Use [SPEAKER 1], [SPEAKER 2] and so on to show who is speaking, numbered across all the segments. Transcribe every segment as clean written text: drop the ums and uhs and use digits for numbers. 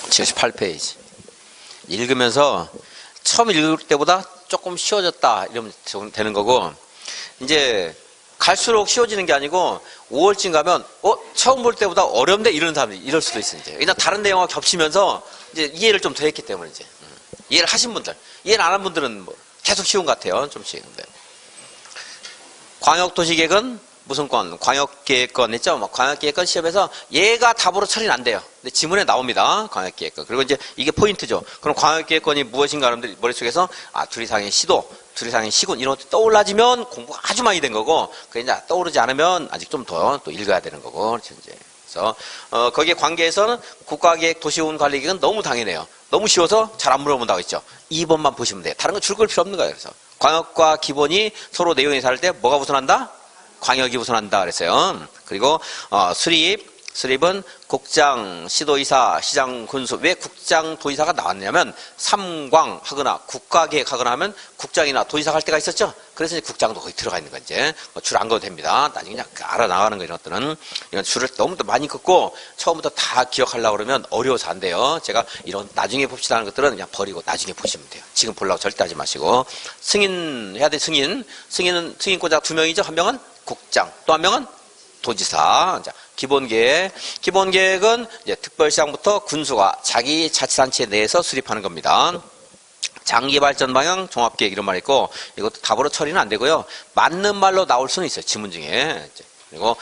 [SPEAKER 1] 78페이지. 읽으면서 처음 읽을 때보다 조금 쉬워졌다 이러면 되는 거고, 이제 갈수록 쉬워지는 게 아니고 5월쯤 가면 처음 볼 때보다 어렵네 이러는 사람들이 이럴 수도 있어요. 이제 그냥 다른 내용과 겹치면서 이제 이해를 좀 더 했기 때문에 이제 이해를 하신 분들, 이해를 안 한 분들은 뭐 계속 쉬운 것 같아요. 좀씩. 근데 광역도시계획은 무슨 건? 광역계획권 했죠? 광역계획권 시험에서 얘가 답으로 처리는 안 돼요. 근데 지문에 나옵니다. 광역계획권. 그리고 이제 이게 포인트죠. 그럼 광역계획권이 무엇인가 여러분들 머릿속에서 두리상의 시도, 두리상의 시군 이런 것도 떠올라지면 공부가 아주 많이 된 거고, 그게 이제 떠오르지 않으면 아직 좀 더 또 읽어야 되는 거고. 그렇죠, 이제. 그래서 거기에 관계에서는 국가계획, 도시운관리계획은 너무 당연해요. 너무 쉬워서 잘 안 물어본다고 했죠. 2번만 보시면 돼요. 다른 거 줄 걸 필요 없는 거예요. 그래서 광역과 기본이 서로 내용이 다를 때 뭐가 우선한다? 광역이 우선한다 그랬어요. 그리고 수립은 국장, 시도의사, 시장, 군수. 왜 국장, 도의사가 나왔냐면 삼광 하거나 국가계획 하거나 하면 국장이나 도의사가 할 때가 있었죠. 그래서 이제 국장도 거기 들어가 있는 건지 줄 안 그어도 됩니다. 나중에 그냥 알아나가는 거 이런 것들은. 이런 줄을 너무 많이 긋고 처음부터 다 기억하려고 그러면 어려워서 안 돼요. 제가 이런 나중에 봅시다 하는 것들은 그냥 버리고 나중에 보시면 돼요. 지금 보려고 절대 하지 마시고. 승인 해야 돼. 승인권자 2명이죠. 한 명은 국장, 또 한 명은 도지사. 자, 기본계획은 이제 특별시장부터 군수가 자기 자치단체 내에서 수립하는 겁니다. 장기발전 방향 종합계획 이런 말이 있고, 이것도 답으로 처리는 안 되고요. 맞는 말로 나올 수는 있어요. 지문 중에. 그리고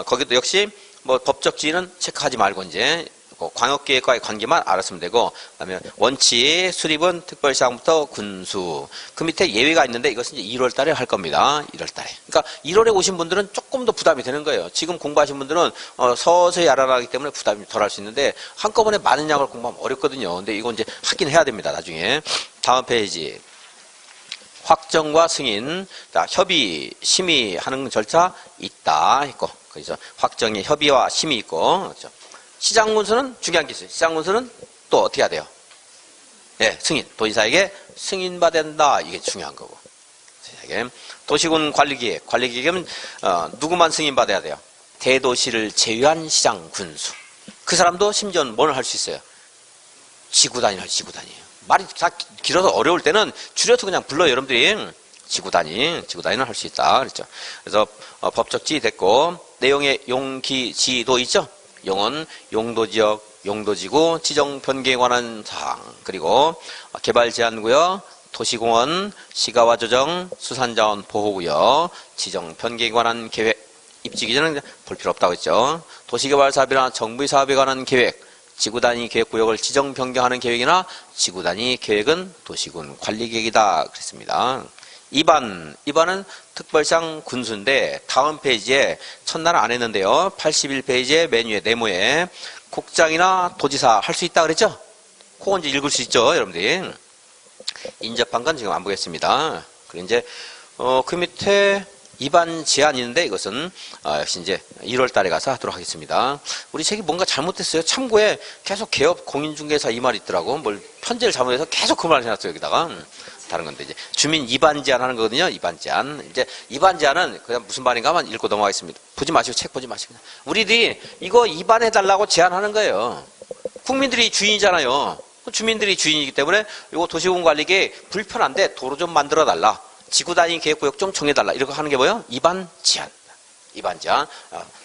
[SPEAKER 1] 거기도 역시 뭐 법적 지위는 체크하지 말고 이제 광역계획과의 관계만 알았으면 되고, 그다음에 원칙 수립은 특별시장부터 군수. 그 밑에 예외가 있는데 이것은 이제 1월 달에 할 겁니다. 1월 달에. 그러니까 1월에 오신 분들은 조금 더 부담이 되는 거예요. 지금 공부하신 분들은 서서히 알아가기 때문에 부담이 덜 할 수 있는데 한꺼번에 많은 양을 공부하면 어렵거든요. 근데 이건 이제 하긴 해야 됩니다. 나중에. 다음 페이지. 확정과 승인. 자, 협의, 심의하는 절차 있다 했고, 그래서 확정의 협의와 심의 있고, 그렇죠. 시장군수는 중요한 게 있어요. 시장군수는 또 어떻게 해야 돼요? 예, 승인. 도지사에게 승인받아야 된다. 이게 중요한 거고. 도시군 관리계획. 관리계획은 누구만 승인받아야 돼요? 대도시를 제외한 시장군수. 그 사람도 심지어는 뭘 할 수 있어요? 지구단위를 할 지구단위예요. 말이 다 길어서 어려울 때는 줄여서 그냥 불러요. 여러분들이 지구단위는 할 수 있다. 그랬죠. 그래서 법적 지위 됐고, 내용의 용기지도 있죠? 용은 용도지역, 용도지구, 지정 변경에 관한 사항, 그리고 개발 제한구역, 도시공원, 시가와 조정, 수산자원 보호구역, 지정 변경에 관한 계획, 입지 기준은 볼 필요 없다고 했죠. 도시개발 사업이나 정부의 사업에 관한 계획, 지구단위 계획구역을 지정 변경하는 계획이나 지구단위 계획은 도시군 관리계획이다 그랬습니다. 2번은 특별시장 군수인데 다음 페이지에 첫날 안 했는데요. 81페이지에 메뉴에 네모에 국장이나 도지사 할 수 있다 그랬죠? 그거 이제 읽을 수 있죠, 여러분들이. 인접한 건 지금 안 보겠습니다. 그리고 이제 그 밑에 2반 제한이 있는데 이것은 역시 이제 1월 달에 가서 하도록 하겠습니다. 우리 책이 뭔가 잘못됐어요. 참고에 계속 개업 공인중개사 이 말이 있더라고. 뭘 편제를 잘못해서 계속 그 말을 해놨어요, 여기다가. 다른 건데 이제 주민 2반 제한 하는 거거든요. 2반 제한. 이제 2반 제한은 그냥 무슨 말인가만 읽고 넘어가겠습니다. 보지 마시고 책 보지 마시고. 우리들이 이거 2반 해달라고 제안하는 거예요. 국민들이 주인이잖아요. 주민들이 주인이기 때문에 이거 도시공 관리계획 불편한데 도로 좀 만들어 달라. 지구단위 계획구역 좀 정해달라. 이렇게 하는 게 뭐예요? 2반 제한. 2반 제한.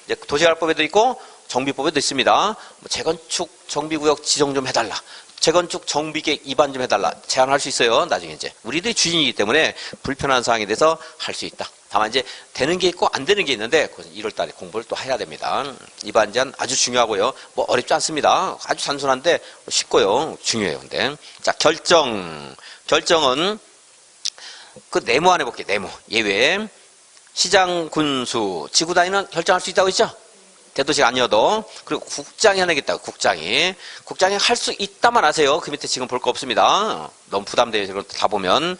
[SPEAKER 1] 이제 도시개발법에도 있고 정비법에도 있습니다. 재건축 정비구역 지정 좀 해달라. 재건축 정비계획 2반 좀 해달라. 제안할 수 있어요. 나중에 이제. 우리들이 주인이기 때문에 불편한 사항에 대해서 할 수 있다. 다만 이제 되는 게 있고 안 되는 게 있는데 1월 달에 공부를 또 해야 됩니다. 2반 제한 아주 중요하고요. 뭐 어렵지 않습니다. 아주 단순한데 쉽고요. 중요해요. 근데. 자, 결정은 그 네모 안에 볼게요. 네모. 예외. 시장, 군수, 지구단위는 결정할 수 있다고 했죠? 대도시가 아니어도. 그리고 국장이 하나 있다고. 국장이 할 수 있다만 아세요. 그 밑에 지금 볼 거 없습니다. 너무 부담돼요. 이걸 다 보면.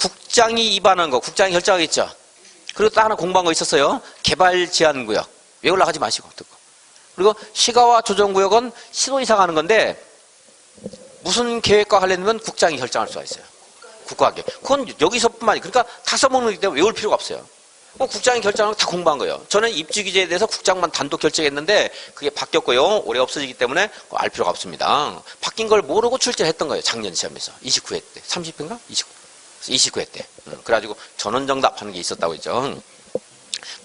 [SPEAKER 1] 국장이 입안한 거, 국장이 결정하겠죠. 그리고 또 하나 공부한 거 있었어요. 개발 제한구역. 왜 올라가지 마시고 듣고. 그리고 시가와 조정구역은 시도의사가 하는 건데 무슨 계획과 관련되면 국장이 결정할 수가 있어요. 국가계획. 그건 여기서뿐만 아니라 그러니까 다 써먹는 기 때문에 외울 필요가 없어요. 국장이 결정한 거 다 공부한 거예요. 저는 입주규제에 대해서 국장만 단독 결정했는데 그게 바뀌었고요. 올해 없어지기 때문에 알 필요가 없습니다. 바뀐 걸 모르고 출제를 했던 거예요. 작년 시험에서. 29회 때. 30회인가? 29회 때. 그래가지고 전원정답 하는 게 있었다고 했죠.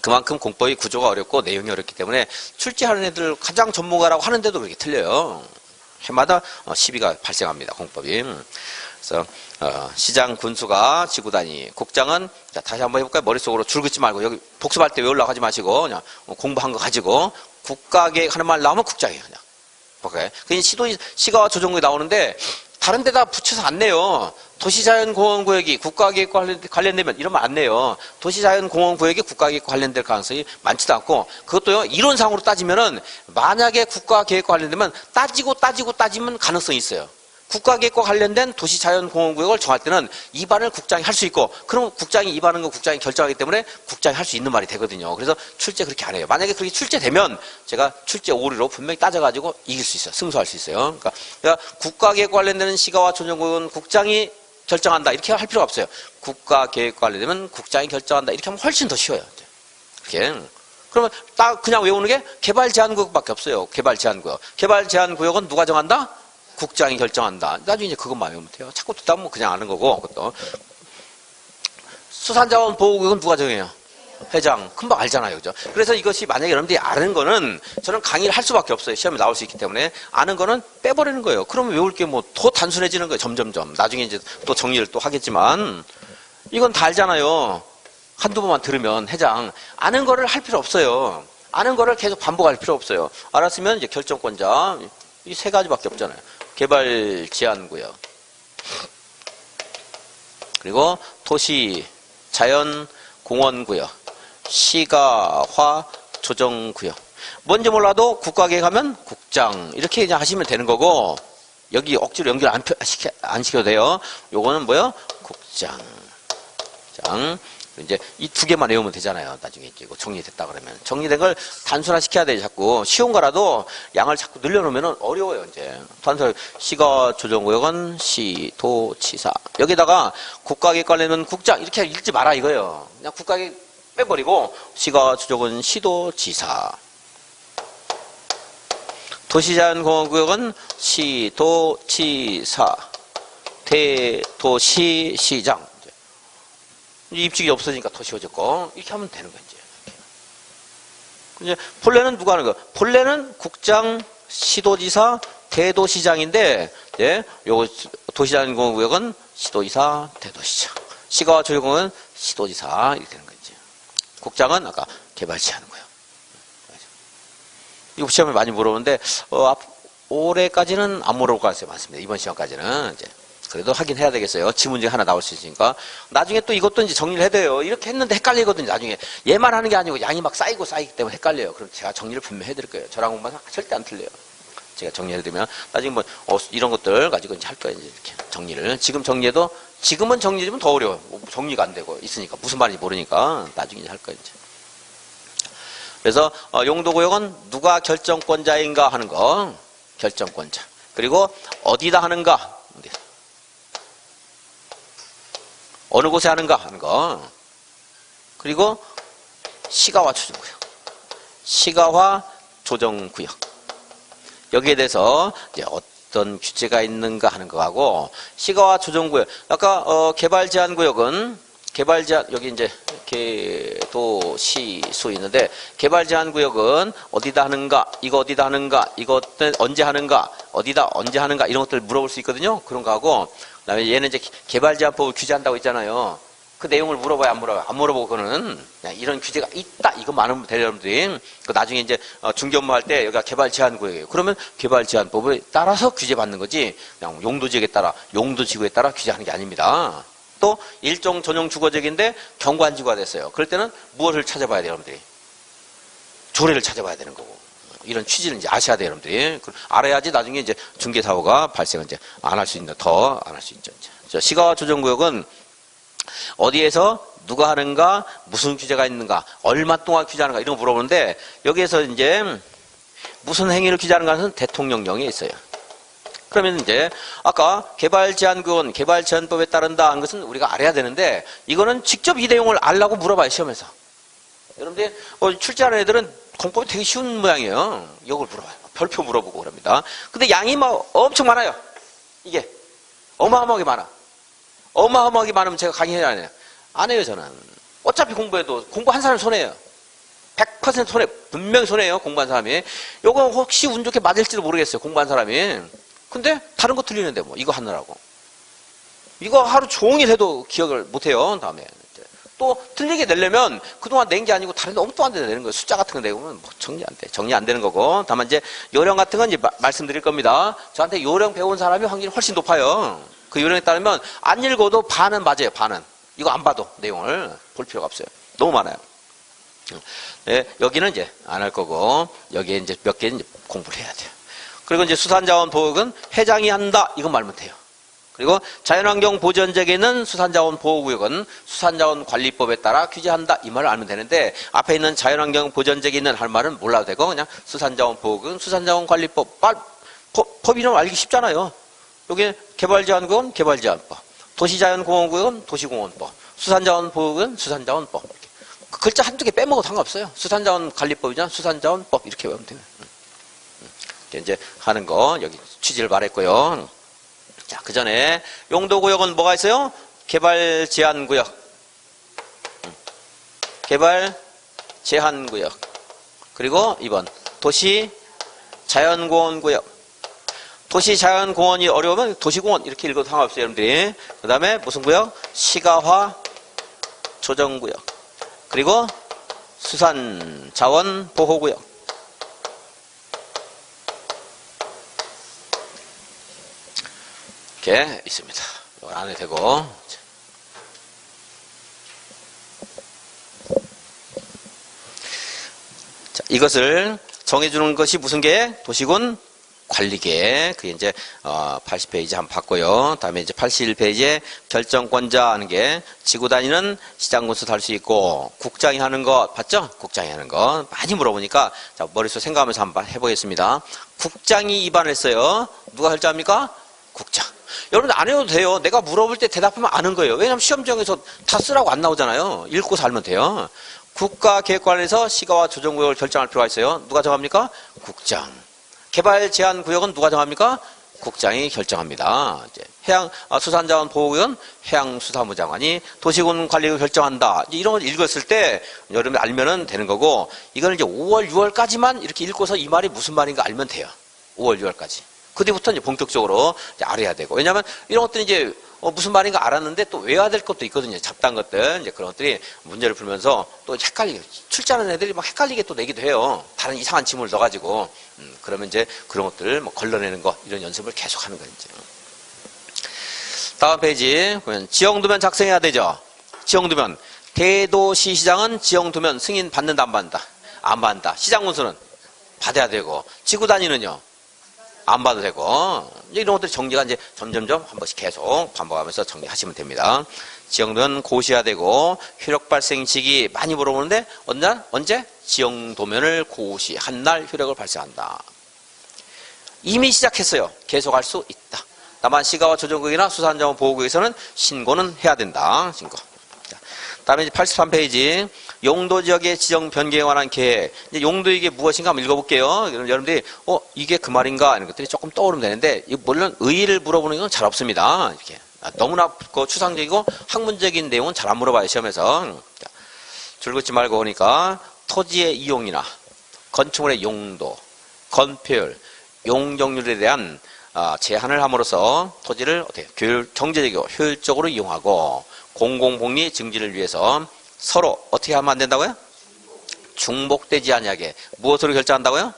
[SPEAKER 1] 그만큼 공법이 구조가 어렵고 내용이 어렵기 때문에 출제하는 애들 가장 전문가라고 하는데도 그렇게 틀려요. 해마다 시비가 발생합니다. 공법이. 그래서 시장 군수가 지구단위, 국장은 자, 다시 한번 해볼까요? 머릿속으로 줄 긋지 말고 여기 복습할 때 외우려고 하지 마시고 그냥 공부한 거 가지고 국가계획 하는 말 나오면 국장이에요. 그냥. 오케이. 그냥 시가 조정구에 나오는데 다른 데다 붙여서 안 내요. 도시자연공원구역이 국가계획과 관련되면 이러면 안 내요. 도시자연공원구역이 국가계획과 관련될 가능성이 많지도 않고 그것도요. 이론상으로 따지면은 만약에 국가계획과 관련되면 따지면 가능성이 있어요. 국가계획과 관련된 도시자연공원구역을 정할 때는 입안을 국장이 할 수 있고 그럼 국장이 입안하는 거 국장이 결정하기 때문에 국장이 할 수 있는 말이 되거든요. 그래서 출제 그렇게 안 해요. 만약에 그렇게 출제되면 제가 출제 오류로 분명히 따져가지고 이길 수 있어요. 승소할 수 있어요. 그러니까 국가계획과 관련되는 시가와 조정구역은 국장이 결정한다. 이렇게 할 필요가 없어요. 국가계획과 관련되면 국장이 결정한다. 이렇게 하면 훨씬 더 쉬워요. 이렇게. 그러면 딱 그냥 외우는 게 개발제한구역밖에 없어요. 개발제한구역. 개발제한구역은 누가 정한다? 국장이 결정한다. 나중에 이제 그것만 외우면 돼요. 자꾸 듣다 보면 그냥 아는 거고. 그것도. 수산자원 보호구역은 누가 정해요? 회장. 금방 알잖아요. 그죠? 그래서 이것이 만약에 여러분들이 아는 거는 저는 강의를 할 수밖에 없어요. 시험에 나올 수 있기 때문에. 아는 거는 빼버리는 거예요. 그러면 외울 게 뭐 더 단순해지는 거예요. 점점점. 나중에 이제 또 정리를 또 하겠지만. 이건 다 알잖아요. 한두 번만 들으면 회장. 아는 거를 할 필요 없어요. 아는 거를 계속 반복할 필요 없어요. 알았으면 이제 결정권자. 이 세 가지밖에 없잖아요. 개발 제한구역. 그리고 도시 자연 공원구역. 시가화 조정구역. 뭔지 몰라도 국가계획하면 국장 이렇게 그냥 하시면 되는 거고 여기 억지로 연결 안 시켜도 돼요. 요거는 뭐요? 국장. 이제 이 두 개만 외우면 되잖아요. 나중에 이제 이거 정리됐다 그러면 정리된 걸 단순화 시켜야 돼요. 자꾸 쉬운 거라도 양을 자꾸 늘려놓으면 어려워요. 이제 단순 시가 조정구역은 시도지사 여기다가 국가계획 관련은 국장 이렇게 읽지 마라 이거예요. 그냥 국가계획 빼버리고 시가 조정은 시도지사 도시자연공원구역은 시도지사 대도시시장 입직이 없어지니까 더 쉬워졌고 이렇게 하면 되는 거죠. 이제 본래는 누가 하는 거? 본래는 국장, 시도지사, 대도시장인데 예, 요 도시자연공원구역은 시도지사, 대도시장. 시가와 조정구역은 시도지사 이렇게 되는 거죠. 국장은 아까 개발제한구역. 이거 시험에 많이 물어보는데 올해까지는 안 물어볼 가능성이 많습니다. 이번 시험까지는 이제. 그래도 하긴 해야 되겠어요. 지문제 하나 나올 수 있으니까. 나중에 또 이것도 이제 정리를 해야 돼요. 이렇게 했는데 헷갈리거든요. 나중에. 얘만 하는 게 아니고 양이 막 쌓이기 때문에 헷갈려요. 그럼 제가 정리를 분명히 해드릴 거예요. 저랑 공부하면 절대 안 틀려요. 제가 정리해드리면 나중에 뭐 이런 것들 가지고 이제 할 거예요. 이제 이렇게 정리를. 지금 정리해도 지금은 정리해주면 더 어려워요. 정리가 안 되고 있으니까 무슨 말인지 모르니까 나중에 이제 할 거예요. 이제. 그래서 용도구역은 누가 결정권자인가 하는 거. 결정권자. 그리고 어디다 하는가. 어느 곳에 하는가 하는 거. 그리고 시가화 조정구역. 시가화 조정구역. 여기에 대해서 이제 어떤 규제가 있는가 하는 거하고 시가화 조정구역. 아까 개발제한구역은 개발제한 여기 이제 개도시수 있는데 개발제한구역은 어디다 하는가, 이거 어디다 하는가, 이거 언제 하는가, 어디다 언제 하는가 이런 것들 물어볼 수 있거든요. 그런 거하고 그다음에 얘는 이제 개발제한법을 규제한다고 했잖아요. 그 내용을 물어봐야 안 물어봐요. 안 물어보고 그거는 이런 규제가 있다. 이것만 하면 돼요, 여러분들이. 나중에 이제 중개업무 할 때 여기가 개발제한구역이에요. 그러면 개발제한법에 따라서 규제받는 거지. 그냥 용도지역에 따라, 용도지구에 따라 규제하는 게 아닙니다. 또 일종 전용 주거지역인데 경관지구가 됐어요. 그럴 때는 무엇을 찾아봐야 돼요, 여러분들이? 조례를 찾아봐야 되는 거고. 이런 취지를 이제 아셔야 돼요, 여러분들이. 알아야지 나중에 이제 중개사고가 발생을 이제 안 할 수 있는, 더 안 할 수 있죠. 시가화 조정구역은 어디에서 누가 하는가, 무슨 규제가 있는가, 얼마 동안 규제하는가 이런 거 물어보는데 여기에서 이제 무슨 행위를 규제하는가는 대통령령에 있어요. 그러면 이제 아까 개발제한구역은 개발제한법에 따른다 하는 것은 우리가 알아야 되는데 이거는 직접 이 내용을 알라고 물어봐요, 시험에서. 여러분들 출제하는 애들은 공법이 되게 쉬운 모양이에요. 이걸 물어봐요. 별표 물어보고 그럽니다. 근데 양이 막 엄청 많아요. 이게 어마어마하게 많아. 어마어마하게 많으면 제가 강의해야 안 해요. 안 해요, 저는. 어차피 공부해도 공부한 사람 손해예요. 100% 손해, 분명히 손해예요, 공부한 사람이. 요거 혹시 운 좋게 맞을지도 모르겠어요, 공부한 사람이. 근데 다른 거 틀리는데 뭐 이거 하느라고. 이거 하루 종일 해도 기억을 못해요, 다음에. 또 틀리게 내려면 그동안 낸 게 아니고 다른 데 엉뚱한 데 내는 거예요. 숫자 같은 거 내보면 뭐 정리 안 돼. 정리 안 되는 거고. 다만 이제 요령 같은 건 이제 말씀드릴 겁니다. 저한테 요령 배운 사람이 확률이 훨씬 높아요. 그 요령에 따르면 안 읽어도 반은 맞아요, 반은. 이거 안 봐도 내용을 볼 필요가 없어요. 너무 많아요. 네, 여기는 이제 안 할 거고, 여기에 이제 몇 개 공부를 해야 돼요. 그리고 이제 수산자원 보호구역은 회장이 한다. 이건 말면 돼요. 그리고 자연환경 보전제에는 수산자원 보호구역은 수산자원관리법에 따라 규제한다. 이 말을 알면 되는데, 앞에 있는 자연환경 보전제에 있는 할 말은 몰라도 되고, 그냥 수산자원 보호구역은 수산자원관리법. 법 이름 알기 쉽잖아요. 여기 개발제한구역은 개발제한법, 도시자연공원구역은 도시공원법, 수산자원보호구역은 수산자원법. 그 글자 한두 개 빼먹어도 상관없어요. 수산자원관리법이잖아. 수산자원법. 이렇게 외우면 돼요. 이제 하는 거, 여기 취지를 말했고요. 자, 그 전에 용도구역은 뭐가 있어요? 개발제한구역, 개발제한구역, 그리고 2번 도시자연공원구역. 도시자연공원이 어려우면 도시공원 이렇게 읽어도 상관없어요, 여러분들이. 그 다음에 무슨 구역? 시가화 조정구역, 그리고 수산자원보호구역. 이렇게 있습니다. 이걸 안 해도 되고. 자, 이것을 정해주는 것이 무슨 계획? 도시군 관리계획. 그게 이제 80페이지 한번 봤고요. 다음에 이제 81페이지에 결정권자 하는 게 지구 단위는 시장군수 할 수 있고, 국장이 하는 거 봤죠? 국장이 하는 거 많이 물어보니까 자, 머릿속 생각하면서 한번 해보겠습니다. 국장이 입안했어요. 누가 결정합니까? 국장. 여러분들 안 해도 돼요. 내가 물어볼 때 대답하면 아는 거예요. 왜냐하면 시험장에서 다 쓰라고 안 나오잖아요. 읽고 살면 돼요. 국가계획관에서 시가와 조정구역을 결정할 필요가 있어요. 누가 정합니까? 국장. 개발제한구역은 누가 정합니까? 국장이 결정합니다. 이제 수산자원보호구역은 해양수산부 장관이 도시군 관리를 결정한다. 이런 걸 읽었을 때 여러분이 알면은 되는 거고, 이거는 이제 5월, 6월까지만 이렇게 읽고서 이 말이 무슨 말인가 알면 돼요. 5월, 6월까지. 그 뒤부터 이제 본격적으로 이제 알아야 되고. 왜냐하면 이런 것들이 이제 무슨 말인가 알았는데 또 외워야 될 것도 있거든요. 잡다한 것들. 이제 그런 것들이 문제를 풀면서 또 헷갈리게, 출제하는 애들이 막 헷갈리게 또 내기도 해요. 다른 이상한 지문을 넣어가지고. 그러면 이제 그런 것들 뭐 걸러내는 거, 이런 연습을 계속 하는 거예요, 이제. 다음 페이지 보면 지형도면 작성해야 되죠. 지형도면. 대도시시장은 지형도면 승인 받는다, 안 받는다? 안 받는다. 시장군수는 받아야 되고, 지구 단위는요? 안 봐도 되고. 이런 것들이 정리가 이제 점점점 한 번씩 계속 반복하면서 정리하시면 됩니다. 지형도면 고시해야 되고, 효력 발생 시기 많이 물어보는데, 언제? 지형도면을 고시한 날 효력을 발생한다. 이미 시작했어요. 계속할 수 있다. 다만 시가와 조정구역이나 수산자원 보호구역에서는 신고는 해야 된다. 신고. 다음에 이제 83페이지. 용도 지역의 지정 변경에 관한 계획. 이제 용도 이게 무엇인가 한번 읽어볼게요. 여러분들이, 이게 그 말인가? 이런 것들이 조금 떠오르면 되는데, 물론 의의를 물어보는 건 잘 없습니다. 이렇게. 너무나 추상적이고 학문적인 내용은 잘 안 물어봐요, 시험에서. 줄긋지 말고 오니까, 토지의 이용이나, 건축물의 용도, 건폐율, 용적률에 대한 제한을 함으로써 토지를 어떻게 경제적이고 효율적으로 이용하고, 공공복리 증진을 위해서 서로 어떻게 하면 안 된다고요? 중복되지 아니하게. 무엇으로 결정한다고요?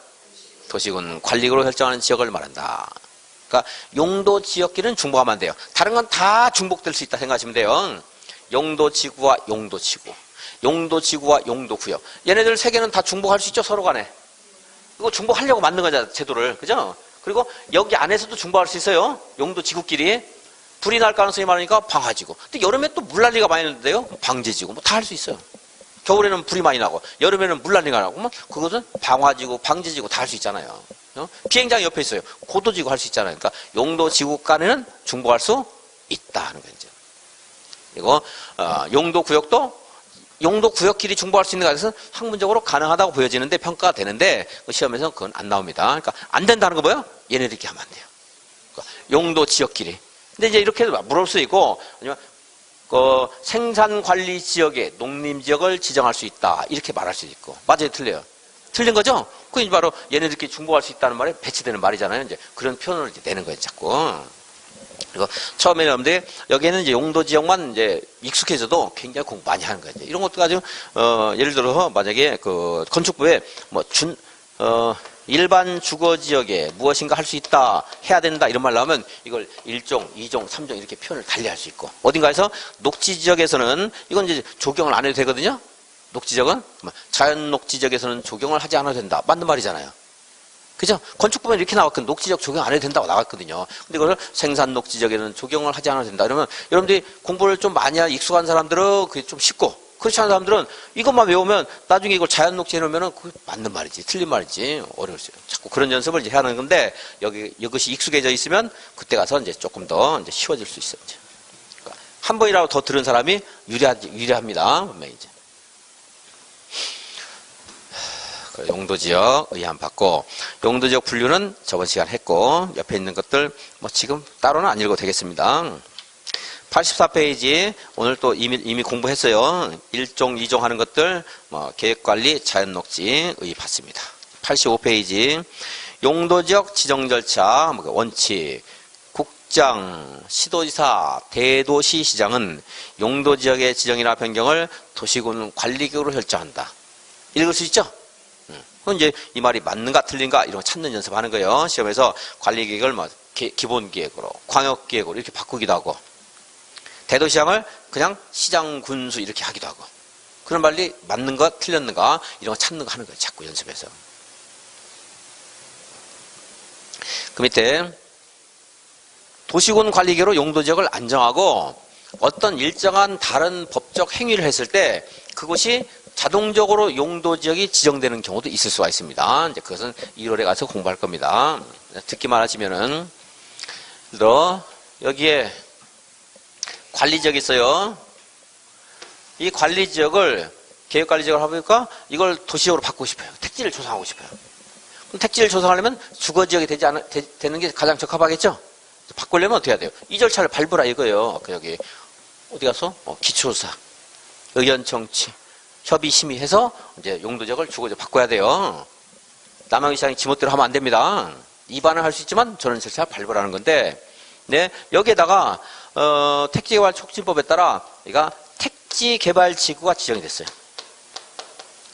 [SPEAKER 1] 도시군 관리구로 결정하는 지역을 말한다. 그러니까 용도 지역끼리는 중복하면 안 돼요. 다른 건 다 중복될 수 있다 생각하시면 돼요. 용도지구와 용도지구, 용도지구와 용도구역. 얘네들 세 개는 다 중복할 수 있죠, 서로 간에. 이거 중복하려고 만든 거잖아요, 제도를. 그죠? 그리고 여기 안에서도 중복할 수 있어요. 용도지구끼리. 불이 날 가능성이 많으니까 방화지구. 근데 여름에 또 물난리가 많이 나는데요. 방제지구. 뭐 다 할 수 있어요. 겨울에는 불이 많이 나고, 여름에는 물난리가 나고, 뭐 그것은 방화지구, 방제지구 다 할 수 있잖아요. 비행장이 옆에 있어요. 고도지구 할 수 있잖아요. 그러니까 용도지구 간에는 중복할 수 있다 하는 거죠. 그리고 용도구역도 용도 구역끼리 중복할 수 있는 것은 학문적으로 가능하다고 보여지는데 평가가 되는데 그 시험에서 그건 안 나옵니다. 그러니까 안 된다는 거 뭐예요? 얘네들 이렇게 하면 안 돼요. 그러니까 용도 지역끼리. 근데 이제 이렇게 물을 수 있고 아니면 그 생산관리 지역에 농림지역을 지정할 수 있다 이렇게 말할 수 있고 맞아요, 틀려요? 틀린 거죠? 그게 바로 얘네들끼리 중복할 수 있다는 말에 배치되는 말이잖아요. 이제 그런 표현을 이제 내는 거예요, 자꾸. 그리고 처음에 여러분들이 여기에는 이제 용도 지역만 이제 익숙해져도 굉장히 공부 많이 하는 거예요. 이런 것도 가지고 예를 들어서 만약에 그 건축부에 뭐 일반 주거 지역에 무엇인가 할 수 있다, 해야 된다 이런 말 나오면 이걸 1종, 2종, 3종 이렇게 표현을 달리 할 수 있고 어딘가에서 녹지 지역에서는 이건 이제 적용을 안 해도 되거든요. 녹지 지역은 자연 녹지 지역에서는 적용을 하지 않아도 된다. 맞는 말이잖아요. 그죠? 건축부면 이렇게 나왔거든요. 녹지적 적용 안 해도 된다고 나왔거든요. 근데 이걸 생산 녹지적에는 적용을 하지 않아도 된다. 그러면 여러분들이 공부를 좀 많이 익숙한 사람들은 그게 좀 쉽고, 그렇지 않은 사람들은 이것만 외우면 나중에 이걸 자연 녹지 해놓으면은 그게 맞는 말이지. 틀린 말이지. 어려웠어요. 자꾸 그런 연습을 이제 해야 하는 건데, 이것이 익숙해져 있으면 그때 가서 이제 조금 더 이제 쉬워질 수 있어요. 그러니까 한 번이라도 더 들은 사람이 유리합니다. 분명히 이제. 용도지역 의함 받고 용도지역 분류는 저번 시간 했고 옆에 있는 것들 뭐 지금 따로는 안 읽어도 되겠습니다. 84페이지 오늘 또 이미 공부했어요. 1종, 2종 하는 것들 뭐 계획관리, 자연녹지 의의 받습니다. 85페이지 용도지역 지정 절차 원칙 국장, 시도지사, 대도시시장은 용도지역의 지정이나 변경을 도시군 관리局으로 결정한다. 읽을 수 있죠? 그건 이제 이 말이 맞는가 틀린가 이런 거 찾는 연습하는 거예요. 시험에서 관리계획을 뭐 기본기획으로, 광역기획으로 이렇게 바꾸기도 하고 대도시장을 그냥 시장, 군수 이렇게 하기도 하고 그런 말이 맞는가 틀렸는가 이런 거 찾는 거 하는 거예요. 자꾸 연습해서. 그 밑에 도시군 관리계획으로 용도지역을 안정하고 어떤 일정한 다른 법적 행위를 했을 때 그것이 자동적으로 용도지역이 지정되는 경우도 있을 수가 있습니다. 이제 그것은 1월에 가서 공부할 겁니다. 듣기만 하시면은, 여기에 관리지역이 있어요. 이 관리지역을, 계획관리지역을 하니까 이걸 도시지역으로 바꾸고 싶어요. 택지를 조성하고 싶어요. 그럼 택지를 조성하려면 주거지역이 되는 게 가장 적합하겠죠? 바꾸려면 어떻게 해야 돼요? 이 절차를 밟으라 이거예요. 여기, 어디 가서? 기초조사, 의견청취, 협의 심의해서 이제 용도지역을 주거지역 바꿔야 돼요. 남양주 시장이 지멋대로 하면 안 됩니다. 위반을 할 수 있지만 저는 절차 밟으라는 건데, 네, 여기에다가 택지개발 촉진법에 따라 얘가 택지개발지구가 지정이 됐어요.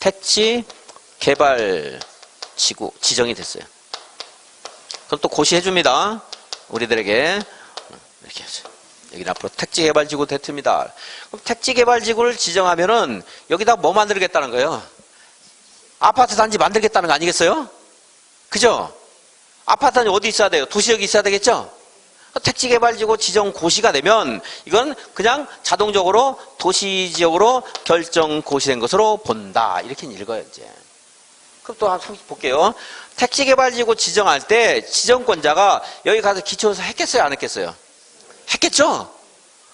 [SPEAKER 1] 택지개발지구 지정이 됐어요. 그럼 또 고시해 줍니다. 우리들에게 이렇게 해서. 여기는 앞으로 택지개발지구 됐습니다. 그럼 택지개발지구를 지정하면은 여기다 뭐 만들겠다는 거예요? 아파트 단지 만들겠다는 거 아니겠어요? 그죠? 아파트 단지 어디 있어야 돼요? 도시역이 있어야 되겠죠? 택지개발지구 지정 고시가 되면 이건 그냥 자동적으로 도시지역으로 결정 고시된 것으로 본다. 이렇게 읽어요, 이제. 그럼 또 한번 볼게요. 택지개발지구 지정할 때 지정권자가 여기 가서 기초조사 했겠어요? 안 했겠어요? 했겠죠?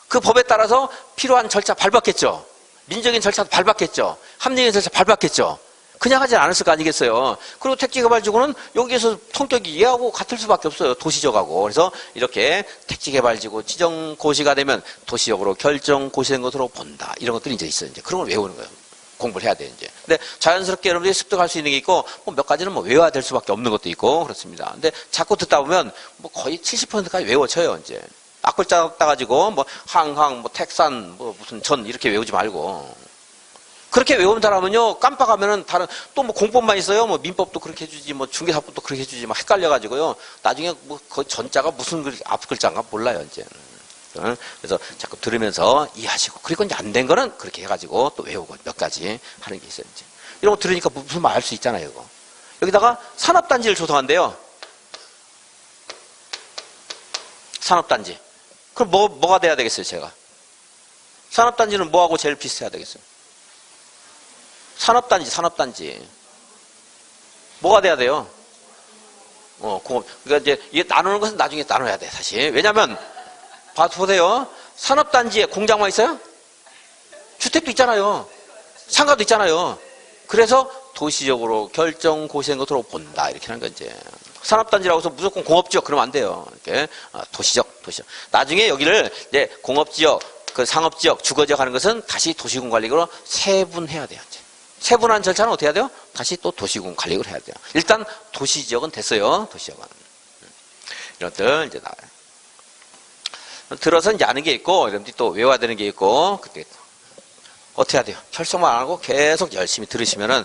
[SPEAKER 1] 그 법에 따라서 필요한 절차 밟았겠죠? 민적인 절차도 밟았겠죠? 합리적인 절차 밟았겠죠? 그냥 하지 않았을 거 아니겠어요? 그리고 택지개발지구는 여기에서 성격이 얘하고 같을 수밖에 없어요. 도시적하고. 그래서 이렇게 택지개발지구 지정고시가 되면 도시적으로 결정고시된 것으로 본다. 이런 것들이 이제 있어요. 이제 그런 걸 외우는 거예요. 공부를 해야 돼요, 이제. 근데 자연스럽게 여러분들이 습득할 수 있는 게 있고, 뭐 몇 가지는 뭐 외워야 될 수밖에 없는 것도 있고, 그렇습니다. 근데 자꾸 듣다 보면 뭐 거의 70%까지 외워져요, 이제. 앞글자 따가지고 뭐 항, 뭐 택산, 뭐 무슨 전 이렇게 외우지 말고 그렇게 외운 사람은요 깜빡하면은 다른 또 뭐 공법만 있어요. 뭐 민법도 그렇게 해주지, 뭐 중개사법도 그렇게 해주지, 막 헷갈려가지고요. 나중에 뭐 그 전자가 무슨 앞글자인가 몰라요 이제. 그래서 자꾸 들으면서 이해하시고 그리고 이제 안 된 거는 그렇게 해가지고 또 외우고 몇 가지 하는 게 있어요 이제. 이런 거 들으니까 무슨 말 알 수 있잖아요 이거. 여기다가 산업단지를 조성한대요. 산업단지. 그럼 뭐가 돼야 되겠어요, 제가? 산업단지는 뭐하고 제일 비슷해야 되겠어요? 산업단지. 뭐가 돼야 돼요? 그러니까 이제 이게 나누는 것은 나중에 나눠야 돼, 사실. 왜냐면, 보세요. 산업단지에 공장만 있어요? 주택도 있잖아요. 상가도 있잖아요. 그래서 도시적으로 결정 고시된 것으로 본다. 이렇게 하는 거지. 산업단지라고 해서 무조건 공업지역 그러면 안 돼요. 이렇게 도시적. 나중에 여기를 이제 공업지역, 그 상업지역, 주거지역 하는 것은 다시 도시군 관리구로 세분해야 돼요. 이제. 세분한 절차는 어떻게 해야 돼요? 다시 또 도시군 관리구로 해야 돼요. 일단 도시지역은 됐어요. 도시지역은. 이런 것들 이제 나와요. 들어서 이제 아는 게 있고, 이런 또 외워야 되는 게 있고, 그때 어떻게 해야 돼요? 결석만 안 하고 계속 열심히 들으시면은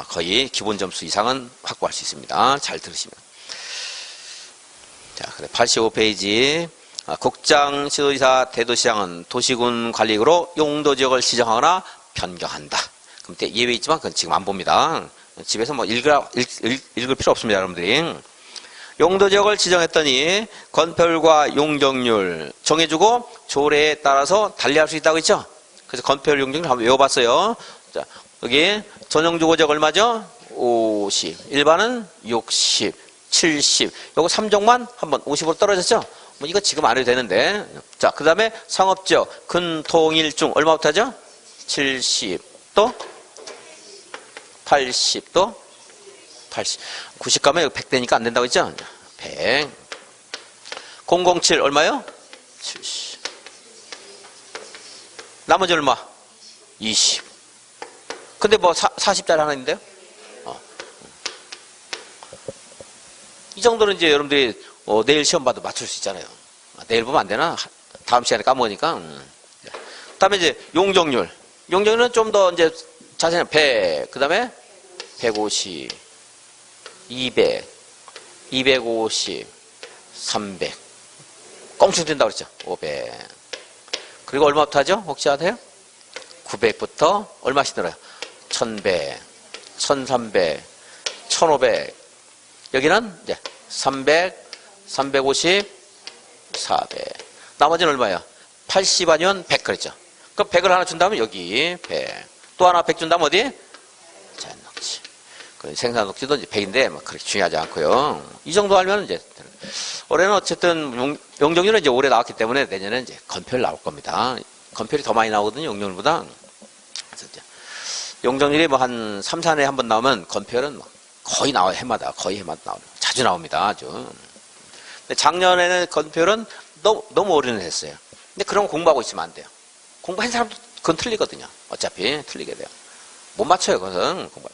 [SPEAKER 1] 거의 기본 점수 이상은 확보할 수 있습니다. 잘 들으시면. 자, 그래 85페이지. 국장 시도지사 대도시장은 도시군 관리구로 용도 지역을 지정하거나 변경한다. 그럼 때 예외 있지만 그건 지금 안 봅니다. 집에서 뭐 읽을 필요 없습니다, 여러분들이. 용도 지역을 지정했더니 건폐율과 용적률 정해주고 조례에 따라서 달리할 수 있다고 했죠? 그래서 건폐율 용적률 한번 외워봤어요. 자, 여기 전용주거지역 얼마죠? 50. 일반은 60, 70. 요거 3종만 한번 50으로 떨어졌죠? 뭐 이거 지금 안 해도 되는데. 자, 그 다음에 상업지역 근통일중 얼마부터 하죠? 70. 또 80. 또 80. 90 가면 100 되니까 안 된다고 했죠? 100. 007 얼마요? 70. 나머지 얼마? 20. 근데 뭐 40짜리 하나 있는데요? 이 정도는 이제 여러분들이 내일 시험 봐도 맞출 수 있잖아요. 내일 보면 안 되나? 다음 시간에 까먹으니까. 그 다음에 이제 용적률. 용적률은 좀 더 이제 자세히 100, 그 다음에 150, 200, 250, 300. 껑충 뛴다고 그랬죠? 500. 그리고 얼마부터 하죠? 혹시 아세요? 900부터 얼마씩 들어요? 1100, 1300, 1500. 여기는 이제 300, 350, 400. 나머지는 얼마예요? 80 아니면 100 그랬죠? 그럼 100을 하나 준다면 여기 100. 또 하나 100 준다면 어디? 자연녹지. 생산 녹지도 이제 100인데 뭐 그렇게 중요하지 않고요. 이 정도 하면 이제 올해는 어쨌든 용적률은 이제 올해 나왔기 때문에 내년에 이제 건폐율 나올 겁니다. 건폐율이 더 많이 나오거든요, 용적률보다. 그래서 이제 용적률이 뭐 한 3, 4년에 한 번 나오면 건폐율은 뭐 거의 나와요, 해마다. 거의 해마다 나옵니다. 자주 나옵니다, 아주. 근데 작년에는 건폐율은 너무 올인을 했어요. 근데 그런 거 공부하고 있으면 안 돼요. 공부한 사람도 그건 틀리거든요. 어차피 틀리게 돼요. 못 맞춰요, 그것은. 공부.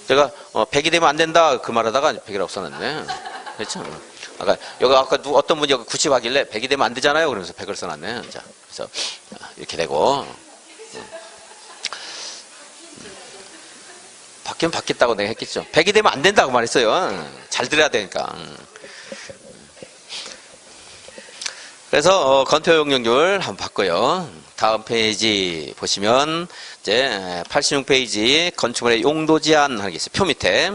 [SPEAKER 1] 제가 100이 되면 안 된다 그 말하다가 100이라고 써놨네. 그렇죠? 아까 어떤 분이 90 하길래 100이 되면 안 되잖아요. 그러면서 100을 써놨네. 자, 그래서 이렇게 되고 바뀌면 바뀌었다고 내가 했겠죠. 100이 되면 안 된다고 말했어요. 잘 들어야 되니까. 그래서 건폐용적률 한번 봤고요. 다음 페이지 보시면 이제 86페이지 건축물의 용도 제한 하는 게 있어요. 표 밑에.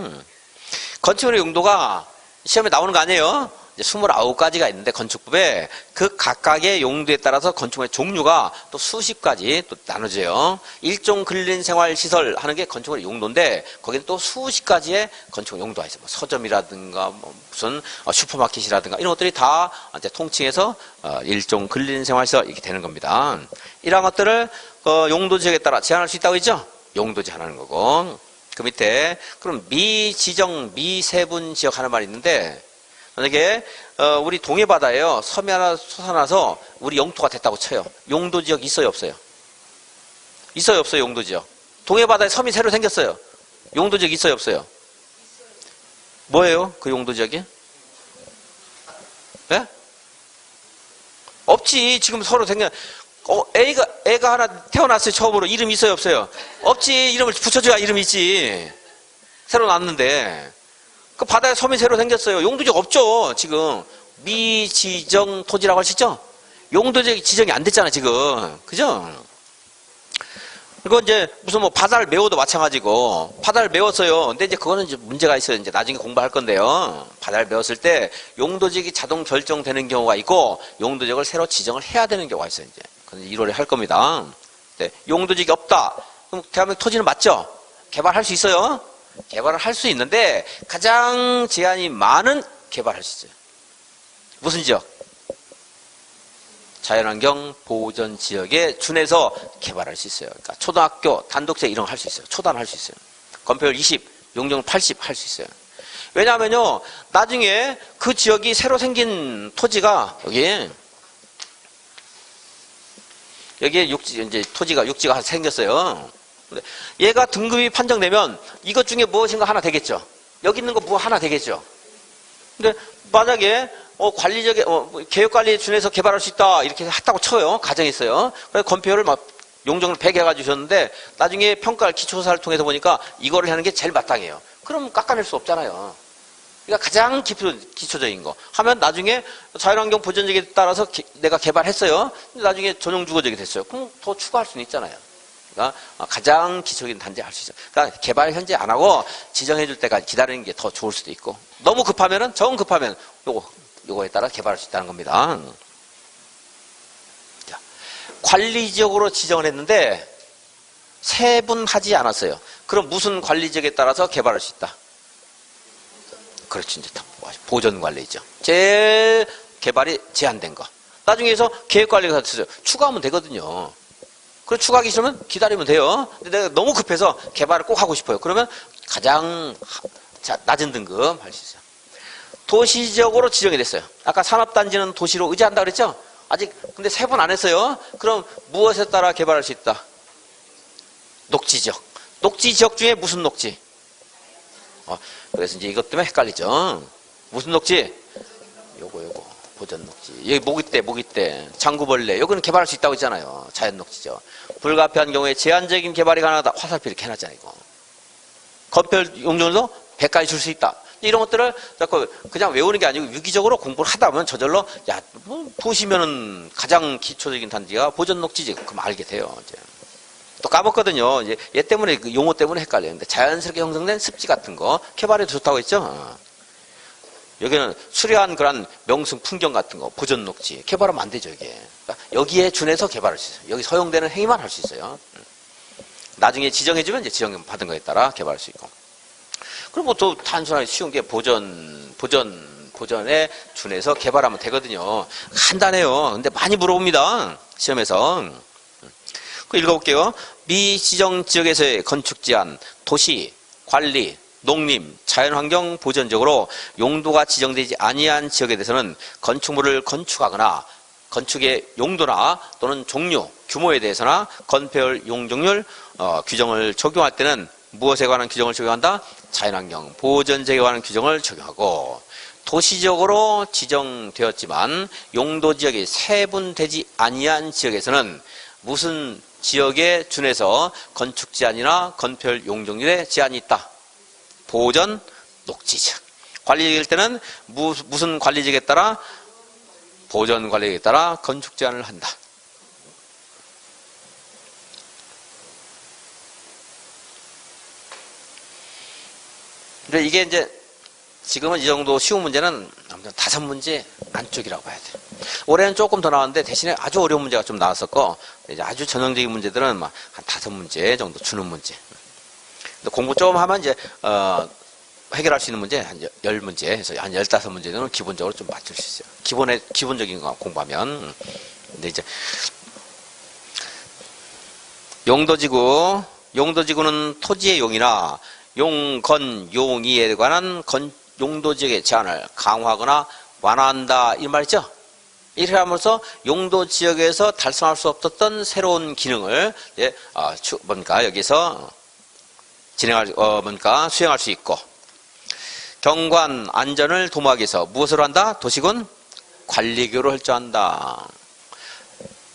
[SPEAKER 1] 건축물의 용도가 시험에 나오는 거 아니에요? 이제 29가지가 있는데 건축법에 그 각각의 용도에 따라서 건축물의 종류가 또 수십 가지 또 나눠져요. 일종 근린생활시설 하는 게 건축물의 용도인데 거기는 또 수십 가지의 건축물 용도가 있어요. 뭐 서점이라든가 뭐 무슨 슈퍼마켓이라든가 이런 것들이 다 이제 통칭해서 일종 근린생활시설 이렇게 되는 겁니다. 이러한 것들을 용도 지역에 따라 제한할 수 있다고 했죠? 용도 제한하는 거고. 그 밑에 그럼 미지정 미세분 지역 하는 말이 있는데 만약에 우리 동해바다에요 섬이 하나 솟아나서 우리 영토가 됐다고 쳐요. 용도지역 있어요 없어요? 있어요 없어요? 용도지역 동해바다에 섬이 새로 생겼어요. 용도지역 있어요 없어요? 뭐예요 그 용도지역이? 네? 없지. 지금 서로 생겨 애가 하나 태어났어요. 처음으로 이름 있어요 없어요? 없지. 이름을 붙여줘야 이름이 있지. 새로 났는데 그 바다에 섬이 새로 생겼어요. 용도지역 없죠. 지금 미지정 토지라고 하시죠? 용도지역 지정이 안 됐잖아 지금. 그죠? 그리고 이제 무슨 뭐 바다를 메워도 마찬가지고 바다를 메웠어요. 근데 이제 그거는 이제 문제가 있어요. 이제 나중에 공부할 건데요. 바다를 메웠을 때 용도지역이 자동 결정되는 경우가 있고 용도지역을 새로 지정을 해야 되는 경우가 있어요. 이제 그건 1월에 할 겁니다. 네, 용도지역이 없다. 그럼 대한민국 토지는 맞죠? 개발할 수 있어요? 개발을 할 수 있는데 가장 제한이 많은 개발할 수 있어요. 무슨 지역? 자연환경 보전 지역에 준해서 개발할 수 있어요. 그러니까 초등학교 단독세 이런 거 할 수 있어요. 초단 할 수 있어요. 건폐율 20, 용적률 80 할 수 있어요. 왜냐하면요, 나중에 그 지역이 새로 생긴 토지가 여기에 육지가 생겼어요. 얘가 등급이 판정되면 이것 중에 무엇인가 하나 되겠죠. 여기 있는 거 뭐 하나 되겠죠. 근데 만약에 계획관리에 준해서 개발할 수 있다 이렇게 했다고 쳐요. 가정했어요. 그래서 건폐율을 막 용적률 100 해가지고 줬는데 나중에 평가를 기초조사를 통해서 보니까 이거를 하는 게 제일 마땅해요. 그럼 깎아낼 수 없잖아요. 그러니까 가장 기초적인 거 하면 나중에 자연환경 보전지역에 따라서 내가 개발했어요. 나중에 전용 주거지역이 됐어요. 그럼 더 추가할 수는 있잖아요. 그러니까 가장 기초적인 단지 할 수 있어요. 그러니까 개발 현재 안 하고 지정해 줄 때까지 기다리는 게 더 좋을 수도 있고, 너무 급하면은 정 급하면 요거에 따라 개발할 수 있다는 겁니다. 자, 관리지역으로 지정을 했는데 세분하지 않았어요. 그럼 무슨 관리지역에 따라서 개발할 수 있다? 그렇지, 이제 보전관리죠. 제일 개발이 제한된 거. 나중에서 계획관리가 됐어요. 추가하면 되거든요. 그래서 추가하기 싫으면 기다리면 돼요. 근데 내가 너무 급해서 개발을 꼭 하고 싶어요. 그러면 가장 낮은 등급 할 수 있어요. 도시지역으로 지정이 됐어요. 아까 산업단지는 도시로 의지한다 그랬죠? 아직 근데 세분 안 했어요. 그럼 무엇에 따라 개발할 수 있다? 녹지지역. 녹지지역 중에 무슨 녹지? 그래서 이제 이것 때문에 헷갈리죠. 무슨 녹지? 요거 보전 녹지. 여기 모기떼, 장구벌레. 여기는 개발할 수 있다고 했잖아요. 자연 녹지죠. 불가피한 경우에 제한적인 개발이 가능하다. 화살표 이렇게 해놨잖아요. 이거. 건폐율 용적률도 100까지 줄 수 있다. 이런 것들을 자꾸 그냥 외우는 게 아니고 유기적으로 공부를 하다 보면 저절로 도시면은 가장 기초적인 단지가 보전 녹지지. 그럼 알게 돼요. 이제. 또 까먹거든요. 이제 얘 때문에 그 용어 때문에 헷갈리는데 자연스럽게 형성된 습지 같은 거 개발해도 좋다고 했죠. 여기는 수려한 그런 명승 풍경 같은 거 보전 녹지 개발하면 안 되죠. 이게 그러니까 여기에 준해서 개발할 수 있어요. 여기 서용되는 행위만 할 수 있어요. 나중에 지정해주면 이제 지정 받은 거에 따라 개발할 수 있고. 그리고 뭐 또 단순하게 쉬운 게 보전에 준해서 개발하면 되거든요. 간단해요. 근데 많이 물어봅니다. 시험에서. 읽어볼게요. 미지정 지역에서의 건축 제한, 도시, 관리, 농림, 자연환경 보전적으로 용도가 지정되지 아니한 지역에 대해서는 건축물을 건축하거나 건축의 용도나 또는 종류, 규모에 대해서나 건폐율, 용적률 규정을 적용할 때는 무엇에 관한 규정을 적용한다? 자연환경 보전지역에 관한 규정을 적용하고, 도시적으로 지정되었지만 용도지역이 세분되지 아니한 지역에서는 무슨 지역에 준해서 건축 제한이나 건폐율 용적률에 제한이 있다. 보전 녹지지역. 관리지역일 때는 무슨 관리지역에 따라 보전 관리지역에 따라 건축 제한을 한다. 근데 이게 이제 지금은 이 정도 쉬운 문제는 아무튼 5문제 안쪽이라고 봐야 돼요. 올해는 조금 더 나왔는데 대신에 아주 어려운 문제가 좀 나왔었고, 이제 아주 전형적인 문제들은 막 한 5문제 정도 주는 문제. 근데 공부 좀 하면 이제 해결할 수 있는 문제 한 10문제 해서 한 15문제는 기본적으로 좀 맞출 수 있어요. 기본적인 거 공부하면. 근데 이제 용도지구는 토지의 용이나 용의에 관한 용도지역의 제한을 강화하거나 완화한다 이 말이죠. 이렇게 하면서 용도지역에서 달성할 수 없었던 새로운 기능을 여기서 수행할 수 있고, 경관 안전을 도모하기 위해서 무엇으로 한다? 도시군 관리교로 설정한다.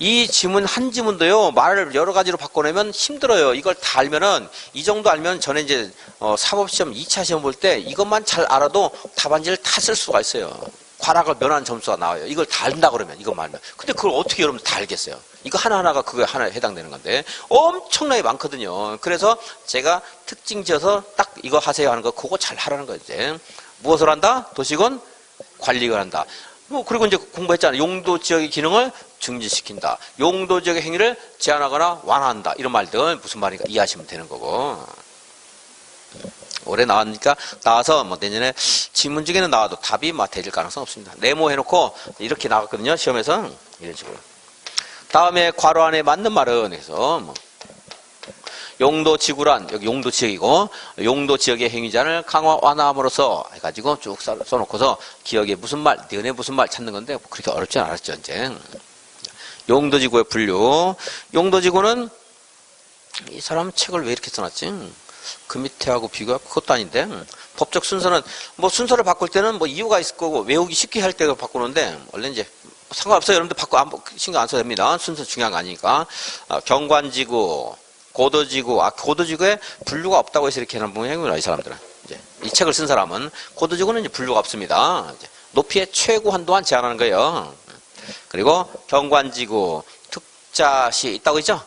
[SPEAKER 1] 이 지문 한 지문도요, 말을 여러 가지로 바꿔내면 힘들어요. 이걸 다 알면은, 이 정도 알면 전에 이제 사법시험 2차 시험 볼 때 이것만 잘 알아도 답안지를 다 쓸 수가 있어요. 과락을 면한 점수가 나와요. 이걸 다 안다 그러면, 이것만 알면. 근데 그걸 어떻게 여러분 다 알겠어요? 이거 하나하나가 그거에 하나에 해당되는 건데 엄청나게 많거든요. 그래서 제가 특징 지어서 딱 이거 하세요 하는 거 그거 잘 하라는 거죠. 무엇을 한다? 도시군 관리를 한다. 그리고 이제 공부했잖아요. 용도 지역의 기능을 증진시킨다. 용도 지역의 행위를 제한하거나 완화한다. 이런 말들 무슨 말인가 이해하시면 되는 거고. 올해 나와서 내년에 지문 중에는 나와도 답이 되질 가능성 없습니다. 네모 해놓고 이렇게 나갔거든요. 시험에서 이런 식으로. 다음에 괄호 안에 맞는 말은 해서 뭐 용도지구란 여기 용도지역이고 용도지역의 행위자를 강화 완화함으로써 해가지고 쭉 써놓고서 기억에 무슨 말, 니은에 무슨 말 찾는 건데 뭐 그렇게 어렵지 않았죠 이제. 용도지구의 분류. 용도지구는 이 사람 책을 왜 이렇게 써놨지? 그 밑에하고 비교할 그것도 아닌데. 법적 순서는 뭐 순서를 바꿀 때는 뭐 이유가 있을 거고 외우기 쉽게 할 때 바꾸는데 원래 이제 상관없어요. 여러분들 신경 안 써도 됩니다. 순서 중요한 거 아니니까. 경관지구, 고도지구, 고도지구에 분류가 없다고 해서 이렇게 해놓은 모양이구나, 이 사람들은. 이제 이 책을 쓴 사람은 고도지구는 이제 분류가 없습니다. 이제 높이의 최고 한도만 제한하는 거예요. 그리고 경관지구, 특자시 있다고 있죠?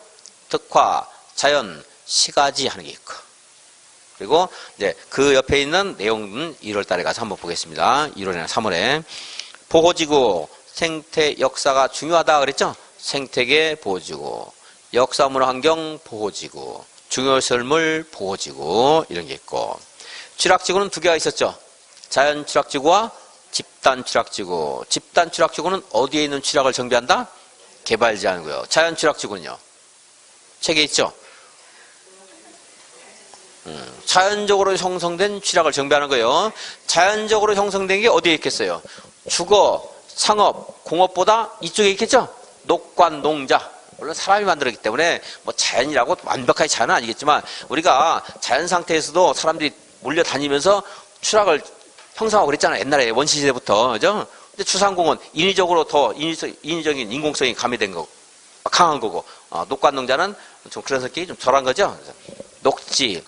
[SPEAKER 1] 특화, 자연, 시가지 하는 게 있고. 그리고 이제 그 옆에 있는 내용은 1월 달에 가서 한번 보겠습니다. 1월이나 3월에. 보호지구, 생태 역사가 중요하다 그랬죠? 생태계 보호지구, 역사문화 환경 보호지구, 중요설물 보호지구 이런 게 있고. 취락지구는 두 개가 있었죠. 자연 취락지구와 집단 취락지구. 집단 취락지구는 어디에 있는 취락을 정비한다? 개발 제한이고요. 자연 취락지구는요. 책에 있죠. 자연적으로 형성된 취락을 정비하는 거예요. 자연적으로 형성된 게 어디에 있겠어요? 주거, 상업, 공업보다 이쪽에 있겠죠? 녹관, 농자. 물론 사람이 만들었기 때문에 뭐 자연이라고 완벽하게 자연은 아니겠지만 우리가 자연 상태에서도 사람들이 몰려다니면서 추락을 형성하고 그랬잖아요. 옛날에 원시시대부터. 그죠? 근데 주상공은 인위적으로 더 인위적인 인공성이 가미된 거고, 강한 거고, 녹관, 농자는 좀 그런 성격이 좀 덜한 거죠. 녹지,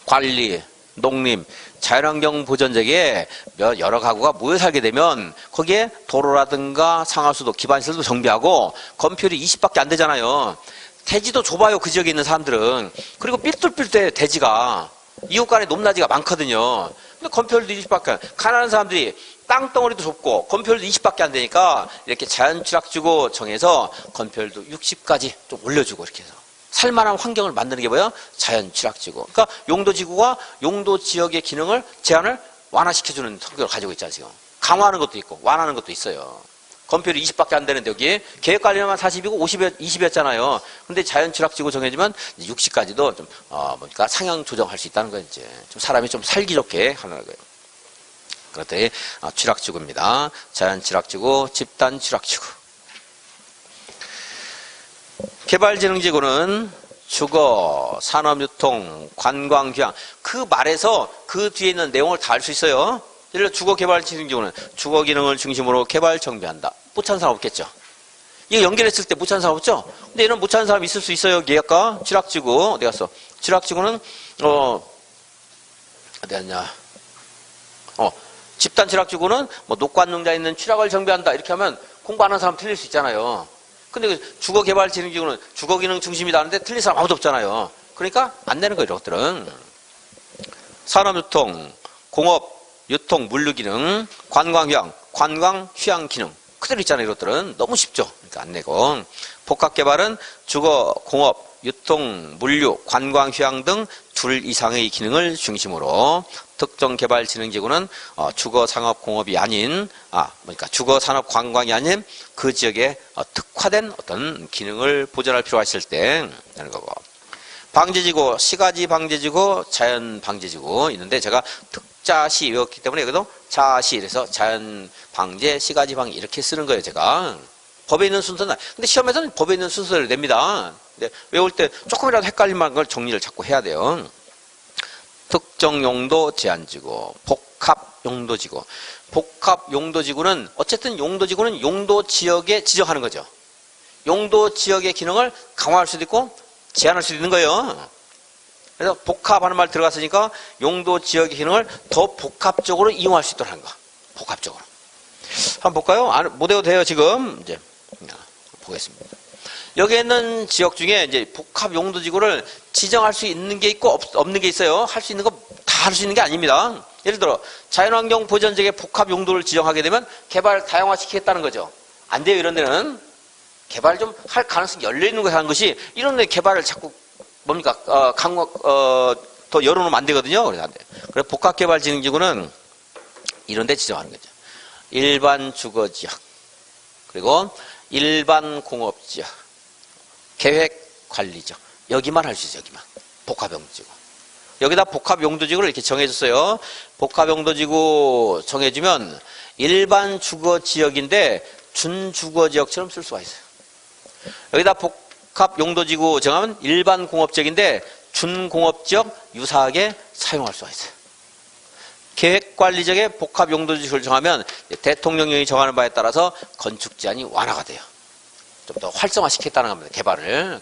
[SPEAKER 1] 관리, 농림, 자연환경 보전적에 여러 가구가 모여 살게 되면 거기에 도로라든가 상하수도, 기반시설도 정비하고 건폐율이 20밖에 안 되잖아요. 대지도 좁아요. 그 지역에 있는 사람들은. 그리고 삐뚤삐뚤해 대지가. 이웃 간에 높낮이가 많거든요. 근데 건폐율도 20밖에 안 돼. 가난한 사람들이 땅덩어리도 좁고 건폐율도 20밖에 안 되니까 이렇게 자연취락지구 정해서 건폐율도 60까지 좀 올려주고 이렇게 해서. 살만한 환경을 만드는 게 뭐예요? 자연취락지구. 그러니까 용도지구가 용도지역의 기능을 제한을 완화시켜주는 성격을 가지고 있잖아요. 지금. 강화하는 것도 있고 완화하는 것도 있어요. 건폐율이 20밖에 안 되는데 여기 계획관리만 40이고 20이었잖아요. 근데 자연취락지구 정해지면 60까지도 좀 뭐니까 상향 조정할 수 있다는 거예요. 이제 좀 사람이 좀 살기 좋게 하는 거예요. 그렇더니 취락지구입니다. 자연취락지구, 집단취락지구. 개발진흥지구는 주거, 산업유통, 관광휴양 그 말에서 그 뒤에 있는 내용을 다 알 수 있어요. 예를 들어 주거개발진흥지구는 주거기능을 중심으로 개발 정비한다. 못 찾는 사람 없겠죠. 이거 연결했을 때 못 찾는 사람 없죠. 근데 얘는 못 찾는 사람 있을 수 있어요. 여기 아까 취락지구 어디 갔어? 취락지구는 어디 갔냐? 집단 취락지구는 뭐 녹관농자 있는 취락을 정비한다. 이렇게 하면 공부 안 하는 사람 틀릴 수 있잖아요. 근데 그 주거개발진흥지구는 주거기능 중심이다 하는데 틀린 사람 아무도 없잖아요. 그러니까 안 되는 거예요, 이런 것들은. 산업유통, 공업, 유통, 물류기능, 관광휴양, 관광휴양기능. 그대로 있잖아요, 이런 것들은. 너무 쉽죠. 그러니까 안 내고. 복합개발은 주거, 공업, 유통, 물류, 관광휴양 등 둘 이상의 기능을 중심으로 특정개발진흥지구는 주거, 상업, 공업이 아닌 그러니까 주거, 산업, 관광이 아닌 그 지역에 특화된 어떤 기능을 보존할 필요가 있을 때 하는 거고. 방제지구, 시가지 방제지구, 자연 방제지구 있는데 제가 특자시 외웠기 때문에 여기도 자시 이래서 자연 방제, 시가지 방제 이렇게 쓰는 거예요, 제가. 법에 있는 순서는. 근데 시험에서는 법에 있는 순서를 냅니다. 근데 외울 때 조금이라도 헷갈릴 만한 걸 정리를 자꾸 해야 돼요. 특정 용도 제한지구, 복합 용도지구. 복합 용도지구는 어쨌든 용도지구는 용도 지역에 지정하는 거죠. 용도 지역의 기능을 강화할 수도 있고 제한할 수도 있는 거예요. 그래서 복합하는 말 들어갔으니까 용도 지역의 기능을 더 복합적으로 이용할 수 있도록 하는 거. 복합적으로. 한번 볼까요? 못 외워도 돼요, 지금. 이제 보겠습니다. 여기에 있는 지역 중에 이제 복합 용도지구를 지정할 수 있는 게 있고 없는 게 있어요. 할 수 있는 거 다 할 수 있는 게 아닙니다. 예를 들어 자연환경 보전지역의 복합 용도를 지정하게 되면 개발 다양화시키겠다는 거죠. 안 돼요, 이런 데는. 개발 좀 할 가능성이 열려 있는 거 하는 것이 이런 데 개발을 자꾸 뭡니까 더 열어놓으면 안 되거든요. 그래서 안 돼요. 그래서 복합개발진흥지구는 이런 데 지정하는 거죠. 일반 주거지역 그리고 일반 공업지역, 계획 관리지역. 여기만 할 수 있어요. 여기만. 복합용도지구. 여기다 복합용도지구를 이렇게 정해줬어요. 복합용도지구 정해주면 일반 주거지역인데 준주거지역처럼 쓸 수가 있어요. 여기다 복합용도지구 정하면 일반 공업지역인데 준공업지역 유사하게 사용할 수가 있어요. 계획관리적의 복합용도지구를 정하면 대통령령이 정하는 바에 따라서 건축 제한이 완화가 돼요. 좀 더 활성화시켰다는 겁니다. 개발을.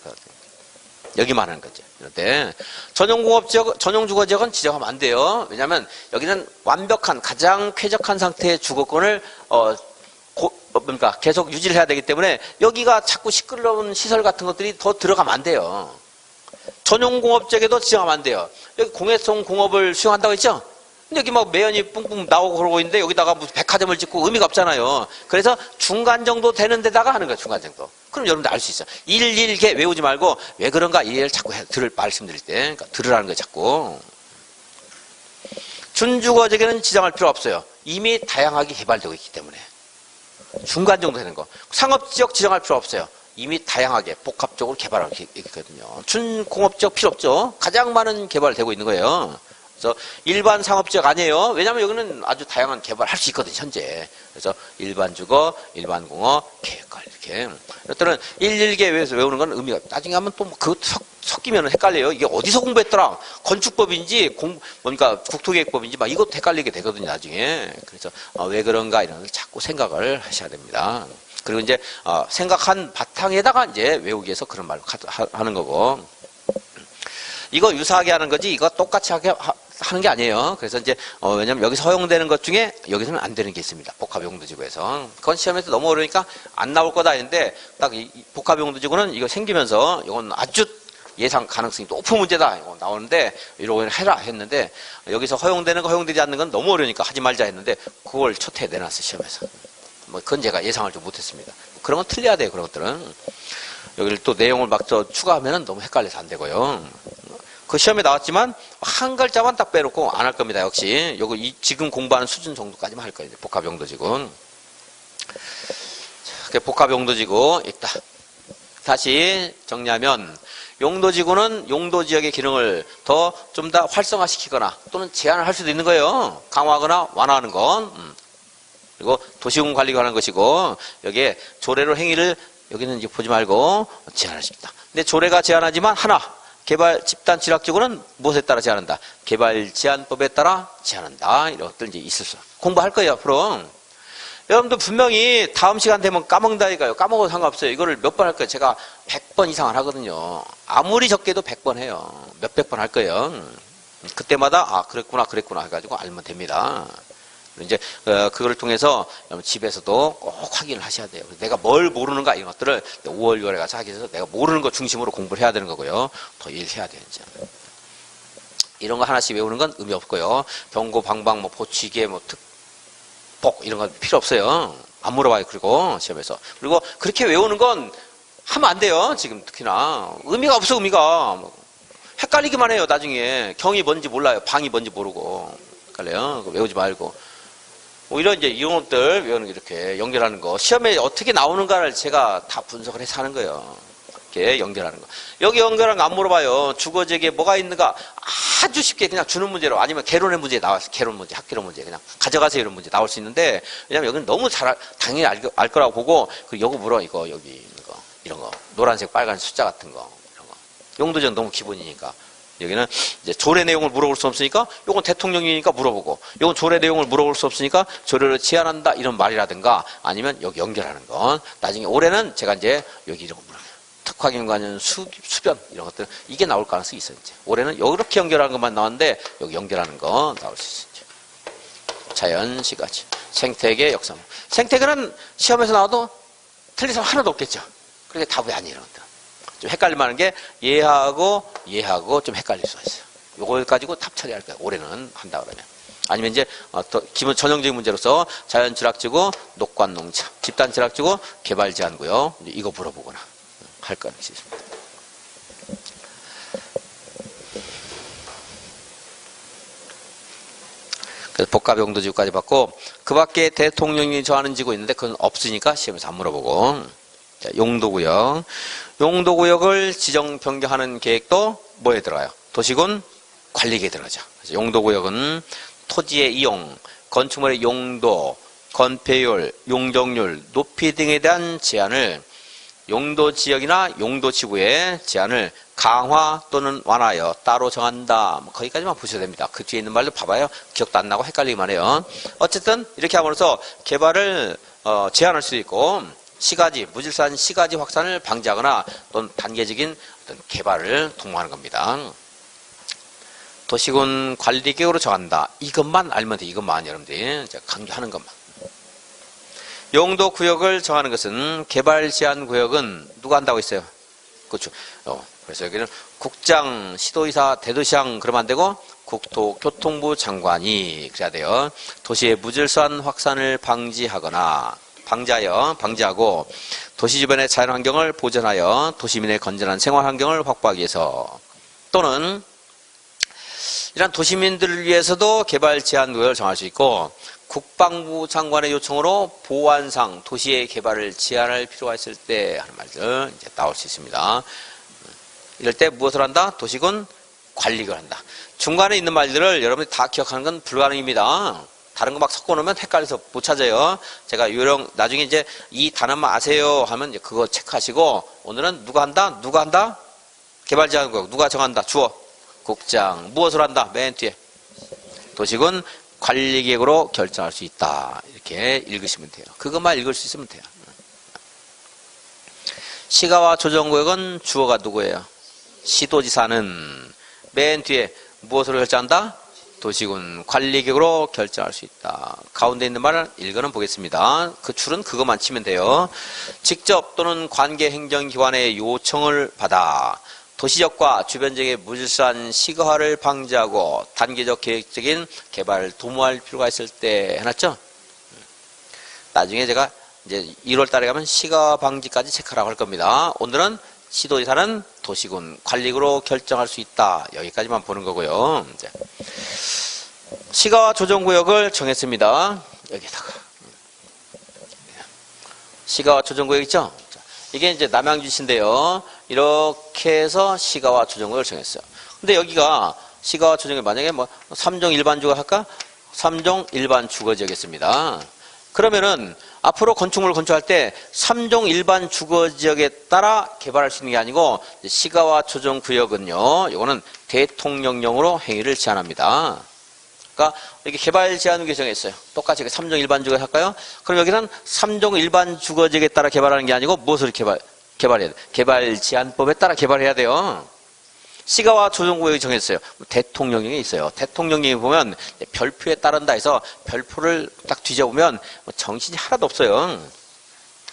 [SPEAKER 1] 여기만 하는 거죠. 그런데 전용공업지역, 전용주거지역은 지정하면 안 돼요. 왜냐하면 여기는 완벽한 가장 쾌적한 상태의 주거권을 그러니까 계속 유지를 해야 되기 때문에 여기가 자꾸 시끄러운 시설 같은 것들이 더 들어가면 안 돼요. 전용공업지역에도 지정하면 안 돼요. 여기 공해성 공업을 수용한다고 했죠? 근데 여기 막 매연이 뿡뿡 나오고 그러고 있는데 여기다가 무슨 백화점을 짓고 의미가 없잖아요. 그래서 중간 정도 되는 데다가 하는 거예요. 중간 정도. 그럼 여러분들 알 수 있어요. 일일게 외우지 말고 왜 그런가 이해를 자꾸 말씀드릴 때 그러니까 들으라는 거예요. 자꾸. 준주거지역에는 지정할 필요 없어요. 이미 다양하게 개발되고 있기 때문에. 중간 정도 되는 거. 상업지역 지정할 필요 없어요. 이미 다양하게 복합적으로 개발하고 있거든요. 준공업지역 필요 없죠. 가장 많은 개발되고 있는 거예요. 그래서 일반 상업지역 아니에요. 왜냐하면 여기는 아주 다양한 개발할 수 있거든요. 현재. 그래서 일반 주거, 일반 공업, 계획관리 이렇게. 이것들은 일일개 외우는 건 의미가 나중에 하면 또 그것 섞이면 헷갈려요. 이게 어디서 공부했더라? 건축법인지 뭔가 국토계획법인지 막 이것도 헷갈리게 되거든요. 나중에. 그래서 왜 그런가 이런 걸 자꾸 생각을 하셔야 됩니다. 그리고 이제 생각한 바탕에다가 이제 외우기 위해서 그런 말을 하는 거고. 이거 유사하게 하는 거지 이거 똑같이 하는 게 아니에요. 그래서 이제 왜냐면 여기서 허용되는 것 중에 여기서는 안 되는 게 있습니다. 복합용도지구에서. 그건 시험에서 너무 어려우니까 안 나올 거다 했는데 딱 이 복합용도지구는 이거 생기면서 이건 아주 예상 가능성이 높은 문제다. 이거 나오는데 이러고 해라 했는데 여기서 허용되는 거 허용되지 않는 건 너무 어려우니까 하지 말자 했는데 그걸 첫 해에 내놨어요. 시험에서. 뭐 그건 제가 예상을 좀 못했습니다. 그런 건 틀려야 돼요. 그런 것들은. 여기를 또 내용을 막 추가하면 너무 헷갈려서 안 되고요. 그 시험에 나왔지만 한 글자만 딱 빼놓고 안 할 겁니다. 역시 요거 지금 공부하는 수준 정도까지만 할 거예요. 복합용도지구. 복합용도지구 있다. 다시 정리하면 용도지구는 용도지역의 기능을 좀 더 활성화시키거나 또는 제한을 할 수도 있는 거예요. 강화하거나 완화하는 건. 그리고 도시공 관리가 하는 것이고 여기에 조례로 행위를 여기는 이제 보지 말고 제한을 시킨다. 근데 조례가 제한하지만 하나 개발 집단 지락적으로는 무엇에 따라 제한한다? 개발 제한법에 따라 제한한다. 이런 것들 이제 있을 수. 공부할 거예요, 앞으로. 여러분들 분명히 다음 시간 되면 까먹는다니까요. 까먹어도 상관없어요. 이거를 몇 번 할 거예요. 제가 100번 이상을 하거든요. 아무리 적게도 100번 해요. 몇백 번 할 거예요. 그때마다 그랬구나 해가지고 알면 됩니다. 이제 그걸 통해서 집에서도 꼭 확인을 하셔야 돼요. 내가 뭘 모르는가 이런 것들을 5월, 6월에 가서 하기 위해서 내가 모르는 거 중심으로 공부를 해야 되는 거고요. 더 일해야 돼요. 이제. 이런 거 하나씩 외우는 건 의미 없고요. 병고, 방방, 보치개, 특복 이런 건 필요 없어요. 안 물어봐요. 그리고 시험에서. 그리고 그렇게 외우는 건 하면 안 돼요. 지금 특히나 의미가 없어. 의미가 헷갈리기만 해요. 나중에 경이 뭔지 몰라요. 방이 뭔지 모르고 헷갈려요. 외우지 말고. 오히려 이제 이런 것들 외우는 게 이렇게 연결하는 거. 시험에 어떻게 나오는가를 제가 다 분석을 해서 하는 거예요. 이렇게 연결하는 거. 여기 연결한 거 안 물어봐요. 주거지역에 뭐가 있는가 아주 쉽게 그냥 주는 문제로 아니면 개론의 문제 나왔어요. 개론 문제, 학개론 문제 그냥 가져가세요 이런 문제 나올 수 있는데 왜냐면 여기는 너무 당연히 알 거라고 보고 그리고 요거 물어 이거 여기 있는 거 이런 거 노란색 빨간 숫자 같은 거 이런 거 용도지역 너무 기본이니까. 여기는 이제 조례 내용을 물어볼 수 없으니까 요건 대통령이니까 물어보고 요건 조례 내용을 물어볼 수 없으니까 조례를 제한한다 이런 말이라든가 아니면 여기 연결하는 건 나중에 올해는 제가 이제 여기 이런 거 물어요. 특화기능관련 수변 이런 것들 이게 나올 가능성이 있어요. 이제 올해는 이렇게 연결하는 것만 나왔는데 여기 연결하는 거 나올 수 있죠. 자연, 시가지, 생태계, 역사. 생태계는 시험에서 나와도 틀린 사람 하나도 없겠죠. 그게 답이 아니에요. 이런 것들. 좀 헷갈릴 만한 게 얘하고 좀 헷갈릴 수가 있어요. 요걸 가지고 답 처리할 거예요. 올해는 한다 그러면. 아니면 이제 더 기본 전형적인 문제로서 자연 지락지구, 녹관 농차, 집단 지락지구, 개발 제한구요. 이거 물어보거나 할 거는 있습니다. 그래서 복합용도지구까지 받고 그 밖에 대통령이 정하는 지구 있는데 그건 없으니까 시험에서 안 물어보고 자, 용도구역. 용도구역을 지정 변경하는 계획도 뭐에 들어가요? 도시군 관리계획에 들어가죠. 그래서 용도구역은 토지의 이용, 건축물의 용도, 건폐율, 용적률, 높이 등에 대한 제한을 용도지역이나 용도지구의 제한을 강화 또는 완화하여 따로 정한다. 뭐 거기까지만 보셔야 됩니다. 그 뒤에 있는 말도 봐봐요. 기억도 안 나고 헷갈리기만 해요. 어쨌든 이렇게 함으로써 개발을 제한할 수 있고 시가지, 무질서한 시가지 확산을 방지하거나 또는 단계적인 어떤 개발을 도모하는 겁니다. 도시군 관리계획으로 정한다. 이것만 알면 돼. 이것만 여러분들이 강조하는 것만. 용도구역을 정하는 것은 개발 제한 구역은 누가 한다고 했어요? 그렇죠. 그래서 여기는 국장, 시도의사, 대도시장 그러면 안 되고 국토교통부 장관이 그래야 돼요. 도시의 무질서한 확산을 방지하고 도시 주변의 자연환경을 보존하여 도시민의 건전한 생활 환경을 확보하기 위해서 또는 이런 도시민들을 위해서도 개발 제한 구역을 정할 수 있고 국방부 장관의 요청으로 보안상 도시의 개발을 제한할 필요가 있을 때 하는 말들 이제 나올 수 있습니다. 이럴 때 무엇을 한다? 도시군 관리를 한다. 중간에 있는 말들을 여러분이 다 기억하는 건 불가능입니다. 다른 거 막 섞어 놓으면 헷갈려서 못 찾아요. 제가 요령 나중에 이제 이 단어만 아세요 하면 이제 그거 체크하시고 오늘은 누가 한다? 개발 제한 구역 누가 정한다? 주어. 국장. 무엇을 한다? 맨 뒤에. 도시군 관리계획으로 결정할 수 있다. 이렇게 읽으시면 돼요. 그것만 읽을 수 있으면 돼요. 시가와 조정구역은 주어가 누구예요? 시도지사는 맨 뒤에 무엇으로 결정한다? 도시군 관리계획으로 결정할 수 있다. 가운데 있는 말은 읽어는 보겠습니다. 그 줄은 그것만 치면 돼요. 직접 또는 관계 행정기관의 요청을 받아 도시적과 주변 지역의 무질서한 시가화를 방지하고 단계적 계획적인 개발을 도모할 필요가 있을 때 해놨죠? 나중에 제가 이제 1월 달에 가면 시가화 방지까지 체크라고 할 겁니다. 오늘은 시도지사는 도시군 관리구로 결정할 수 있다. 여기까지만 보는 거고요. 이제 시가화 조정구역을 정했습니다. 여기다가 시가화 조정구역 있죠? 이게 이제 남양주시인데요. 이렇게 해서 시가화 조정구역을 정했어요. 근데 여기가 시가화 조정구역 만약에 뭐 3종 일반 주거 할까? 3종 일반 주거지역이었습니다. 그러면은 앞으로 건축물을 건축할 때 3종 일반 주거지역에 따라 개발할 수 있는 게 아니고 시가화 조정구역은요. 이거는 대통령령으로 행위를 제한합니다. 그러니까 이렇게 개발 제한 구역 정했어요. 똑같이 3종 일반 주거 할까요? 그럼 여기는 3종 일반 주거지역에 따라 개발하는 게 아니고 무엇을 개발해야 돼? 개발 제한법에 따라 개발해야 돼요. 시가화 조정구역이 정했어요. 대통령령이 있어요. 대통령령이 보면 별표에 따른다 해서 별표를 딱 뒤져보면 정신이 하나도 없어요.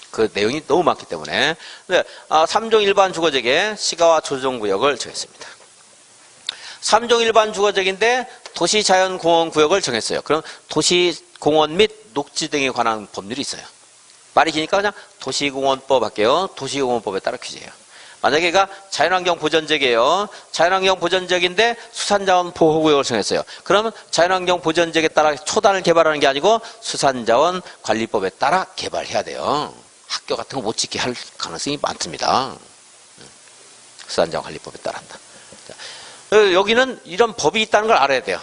[SPEAKER 1] 그 내용이 너무 많기 때문에. 3종 일반 주거지역에 시가화 조정구역을 정했습니다. 3종 일반 주거지역인데 도시자연공원구역을 정했어요. 그럼 도시공원 및 녹지 등에 관한 법률이 있어요. 말이 기니까 그냥 도시공원법 할게요. 도시공원법에 따라 규제해요. 만약에 얘가 자연환경 보전지역이에요. 자연환경 보전지역인데 수산자원 보호구역을 정했어요. 그러면 자연환경 보전지역에 따라 초단을 개발하는 게 아니고 수산자원 관리법에 따라 개발해야 돼요. 학교 같은 거 못 짓게 할 가능성이 많습니다. 수산자원 관리법에 따라 한다. 여기는 이런 법이 있다는 걸 알아야 돼요.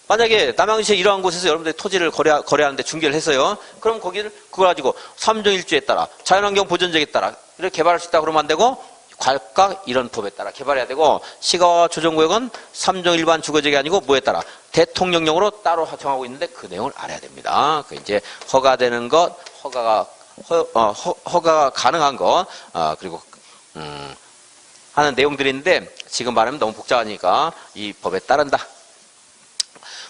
[SPEAKER 1] 만약에 남양주시에 이러한 곳에서 여러분들이 토지를 거래하는데 중개를 했어요. 그럼 거기를 그걸 가지고 3종 1주에 따라 자연환경 보전지역에 따라 이렇게 개발할 수 있다 그러면 안 되고 각각 이런 법에 따라 개발해야 되고 시가화 조정구역은 3종 일반 주거지역이 아니고 뭐에 따라 대통령령으로 따로 정하고 있는데 그 내용을 알아야 됩니다. 그 이제 허가되는 것, 허가가 가능한 것, 그리고 하는 내용들이 있는데 지금 말하면 너무 복잡하니까 이 법에 따른다.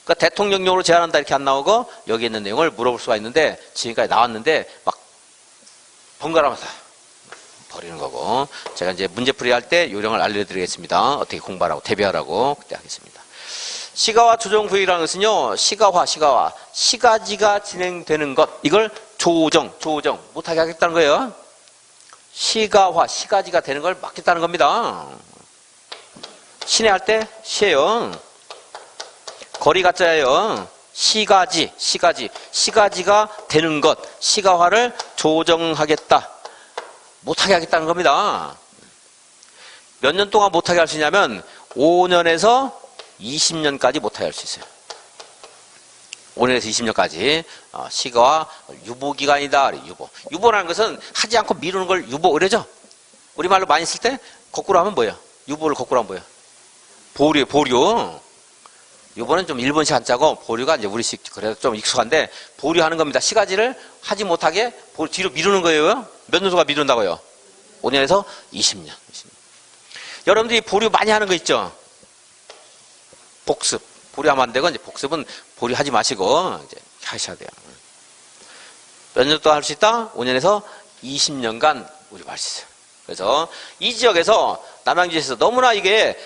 [SPEAKER 1] 그러니까 대통령령으로 제한한다 이렇게 안 나오고 여기 있는 내용을 물어볼 수가 있는데 지금까지 나왔는데 막 번갈아가면서 버리는 거고 제가 이제 문제풀이 할 때 요령을 알려드리겠습니다. 어떻게 공부하라고 대비하라고 그때 하겠습니다. 시가화 조정구역이라는 것은요. 시가지가 진행되는 것 이걸 조정 못하게 하겠다는 거예요. 시가지가 되는 걸 막겠다는 겁니다. 시내 할 때 시예요. 거리 가짜예요. 시가지가 되는 것, 시가화를 조정하겠다. 못하게 하겠다는 겁니다. 몇 년 동안 못하게 할 수 있냐면 5년에서 20년까지 못하게 할 수 있어요. 5년에서 20년까지 시가와 유보기간이다. 유보라는 것은 하지 않고 미루는 걸 유보 이러죠. 우리말로 많이 쓸 때 거꾸로 하면 뭐예요? 유보를 거꾸로 하면 뭐예요? 보류예요. 보류. 유보는 좀 일본식 한자고 보류가 이제 우리식 그래도 좀 익숙한데 보류하는 겁니다. 시가지를 하지 못하게 뒤로 미루는 거예요. 몇 년 동안 미룬다고요? 5년에서 20년. 여러분들이 보류 많이 하는 거 있죠? 복습. 보류하면 안 되고 이제 복습은 보류하지 마시고 이제 하셔야 돼요. 몇 년 동안 할 수 있다? 5년에서 20년간 우리 할 수 있어요. 그래서 이 지역에서 남양주에서 너무나 이게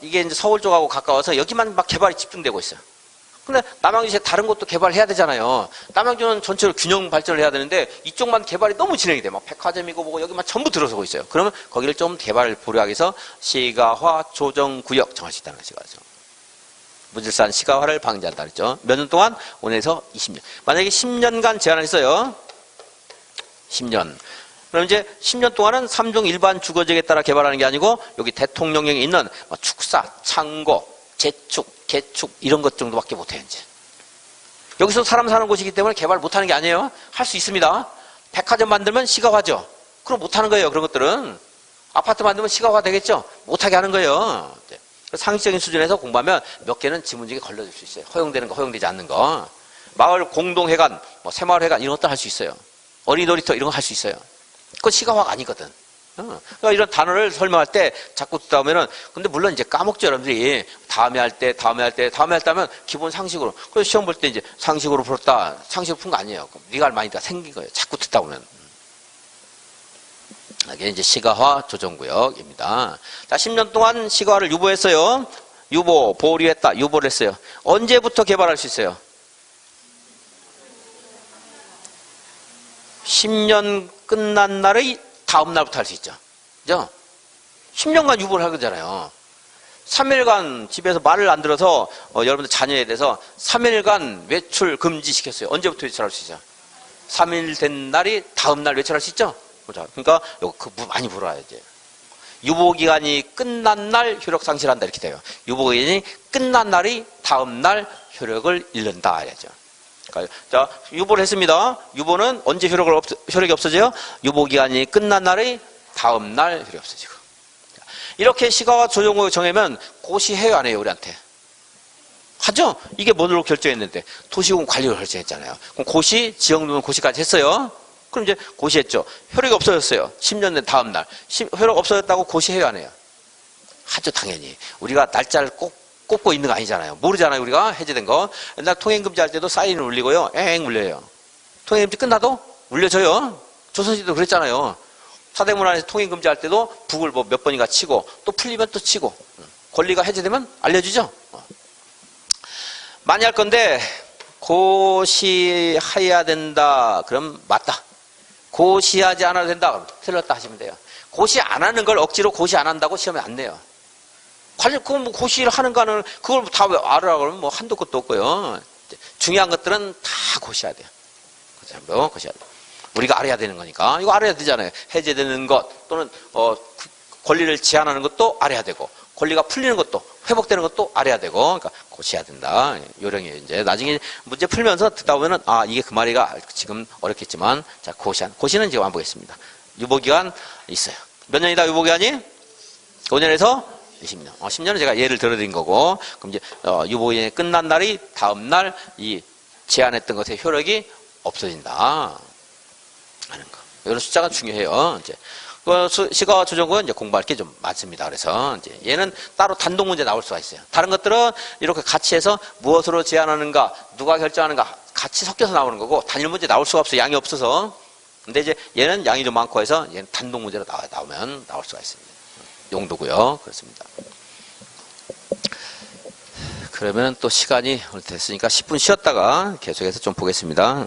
[SPEAKER 1] 이제 서울 쪽하고 가까워서 여기만 막 개발이 집중되고 있어요. 근데 남양주에 다른 곳도 개발해야 되잖아요. 남양주는 전체로 균형 발전을 해야 되는데 이쪽만 개발이 너무 진행이 돼. 막 백화점이고 뭐고 여기만 전부 들어서고 있어요. 그러면 거기를 좀 개발을 보류하기 위해서 시가화 조정구역 정할 수 있다는 거죠. 무질서한 시가화를 방지한다 그랬죠. 몇 년 동안? 5년에서 20년. 만약에 10년간 제한을 했어요. 10년. 그럼 이제 10년 동안은 3종 일반 주거지역에 따라 개발하는 게 아니고 여기 대통령령에 있는 축사, 창고, 재축, 개축 이런 것 정도밖에 못해요. 이제. 여기서 사람 사는 곳이기 때문에 개발 못하는 게 아니에요. 할 수 있습니다. 백화점 만들면 시가화죠. 그럼 못하는 거예요. 그런 것들은. 아파트 만들면 시가화 되겠죠. 못하게 하는 거예요. 상식적인 수준에서 공부하면 몇 개는 지문직에 걸려줄 수 있어요. 허용되는 거, 허용되지 않는 거. 마을 공동회관, 새마을회관 이런 것도 할 수 있어요. 어린이 놀이터 이런 거 할 수 있어요. 그건 시가화가 아니거든. 그러니까 이런 단어를 설명할 때 자꾸 듣다 보면은 근데 물론 이제 까먹죠 여러분들이 다음에 할 때 하면 기본 상식으로 그래서 시험 볼 때 이제 상식으로 풀었다 상식으로 푼 거 아니에요. 네가 할 많이 다 생긴 거예요. 자꾸 듣다 보면 이게 이제 시가화 조정구역입니다. 자 10년 동안 시가화를 유보했어요. 유보 보류했다 유보를 했어요. 언제부터 개발할 수 있어요? 10년 끝난 날의 다음 날부터 할 수 있죠. 그죠? 10년간 유보를 할 거잖아요. 3일간 집에서 말을 안 들어서 여러분들 자녀에 대해서 3일간 외출 금지시켰어요. 언제부터 외출할 수 있죠? 3일 된 날이 다음 날 외출할 수 있죠? 그러니까 이거 많이 물어야지. 유보기간이 끝난 날 효력 상실한다 이렇게 돼요. 유보기간이 끝난 날이 다음 날 효력을 잃는다 해야죠. 자, 유보를 했습니다. 유보는 언제 효력이 없어져요? 유보기간이 끝난 날의 다음 날 효력이 없어지고. 이렇게 시가화 조정구역 정하면 고시해요, 안 해요, 우리한테? 하죠? 이게 뭐로 결정했는데? 도시공 관리로 결정했잖아요. 그럼 고시, 지역루는 고시까지 했어요. 그럼 이제 고시했죠. 효력이 없어졌어요. 10년 된 다음 날. 효력 없어졌다고 고시해요, 안 해요? 하죠, 당연히. 우리가 날짜를 꼽고 있는 거 아니잖아요. 모르잖아요, 우리가 해제된 거. 옛날 통행금지 할 때도 사인을 울리고요. 울려요. 통행금지 끝나도 울려줘요. 조선시대도 그랬잖아요. 사대문 안에서 통행금지 할 때도 북을 몇 번인가 치고 또 풀리면 또 치고 권리가 해제되면 알려주죠. 많이 할 건데 고시해야 된다. 그럼 맞다. 고시하지 않아도 된다. 그럼 틀렸다 하시면 돼요. 고시 안 하는 걸 억지로 고시 안 한다고 시험에 안 내요. 그건 뭐 고시를 하는가는 그걸 다 알으라고 그러면 뭐 한도 끝도 없고요. 중요한 것들은 다 고시해야 돼요. 고시해야 돼요. 우리가 알아야 되는 거니까. 이거 알아야 되잖아요. 해제되는 것 또는 권리를 제한하는 것도 알아야 되고 권리가 풀리는 것도 회복되는 것도 알아야 되고 그러니까 고시해야 된다. 요령이에요. 이제 나중에 문제 풀면서 듣다 보면은 이게 그 말이가 지금 어렵겠지만 자 고시는 지금 안 보겠습니다. 유보기간 있어요. 몇 년이다 유보기간이? 5년에서 20년. 10년은 제가 예를 들어드린 거고 그럼 이제 유보기간이 끝난 날이 다음 날 이 제한했던 것의 효력이 없어진다 하는 거. 이런 숫자가 중요해요. 이제 시가화 조정구는 이제 공부할 게 좀 많습니다. 그래서 이제 얘는 따로 단독 문제 나올 수가 있어요. 다른 것들은 이렇게 같이 해서 무엇으로 제한하는가, 누가 결정하는가 같이 섞여서 나오는 거고 단일 문제 나올 수가 없어요. 양이 없어서. 근데 이제 얘는 양이 좀 많고 해서 얘는 단독 문제로 나오면 나올 수가 있습니다. 용도고요. 그렇습니다. 그러면 또 시간이 됐으니까 10분 쉬었다가 계속해서 좀 보겠습니다.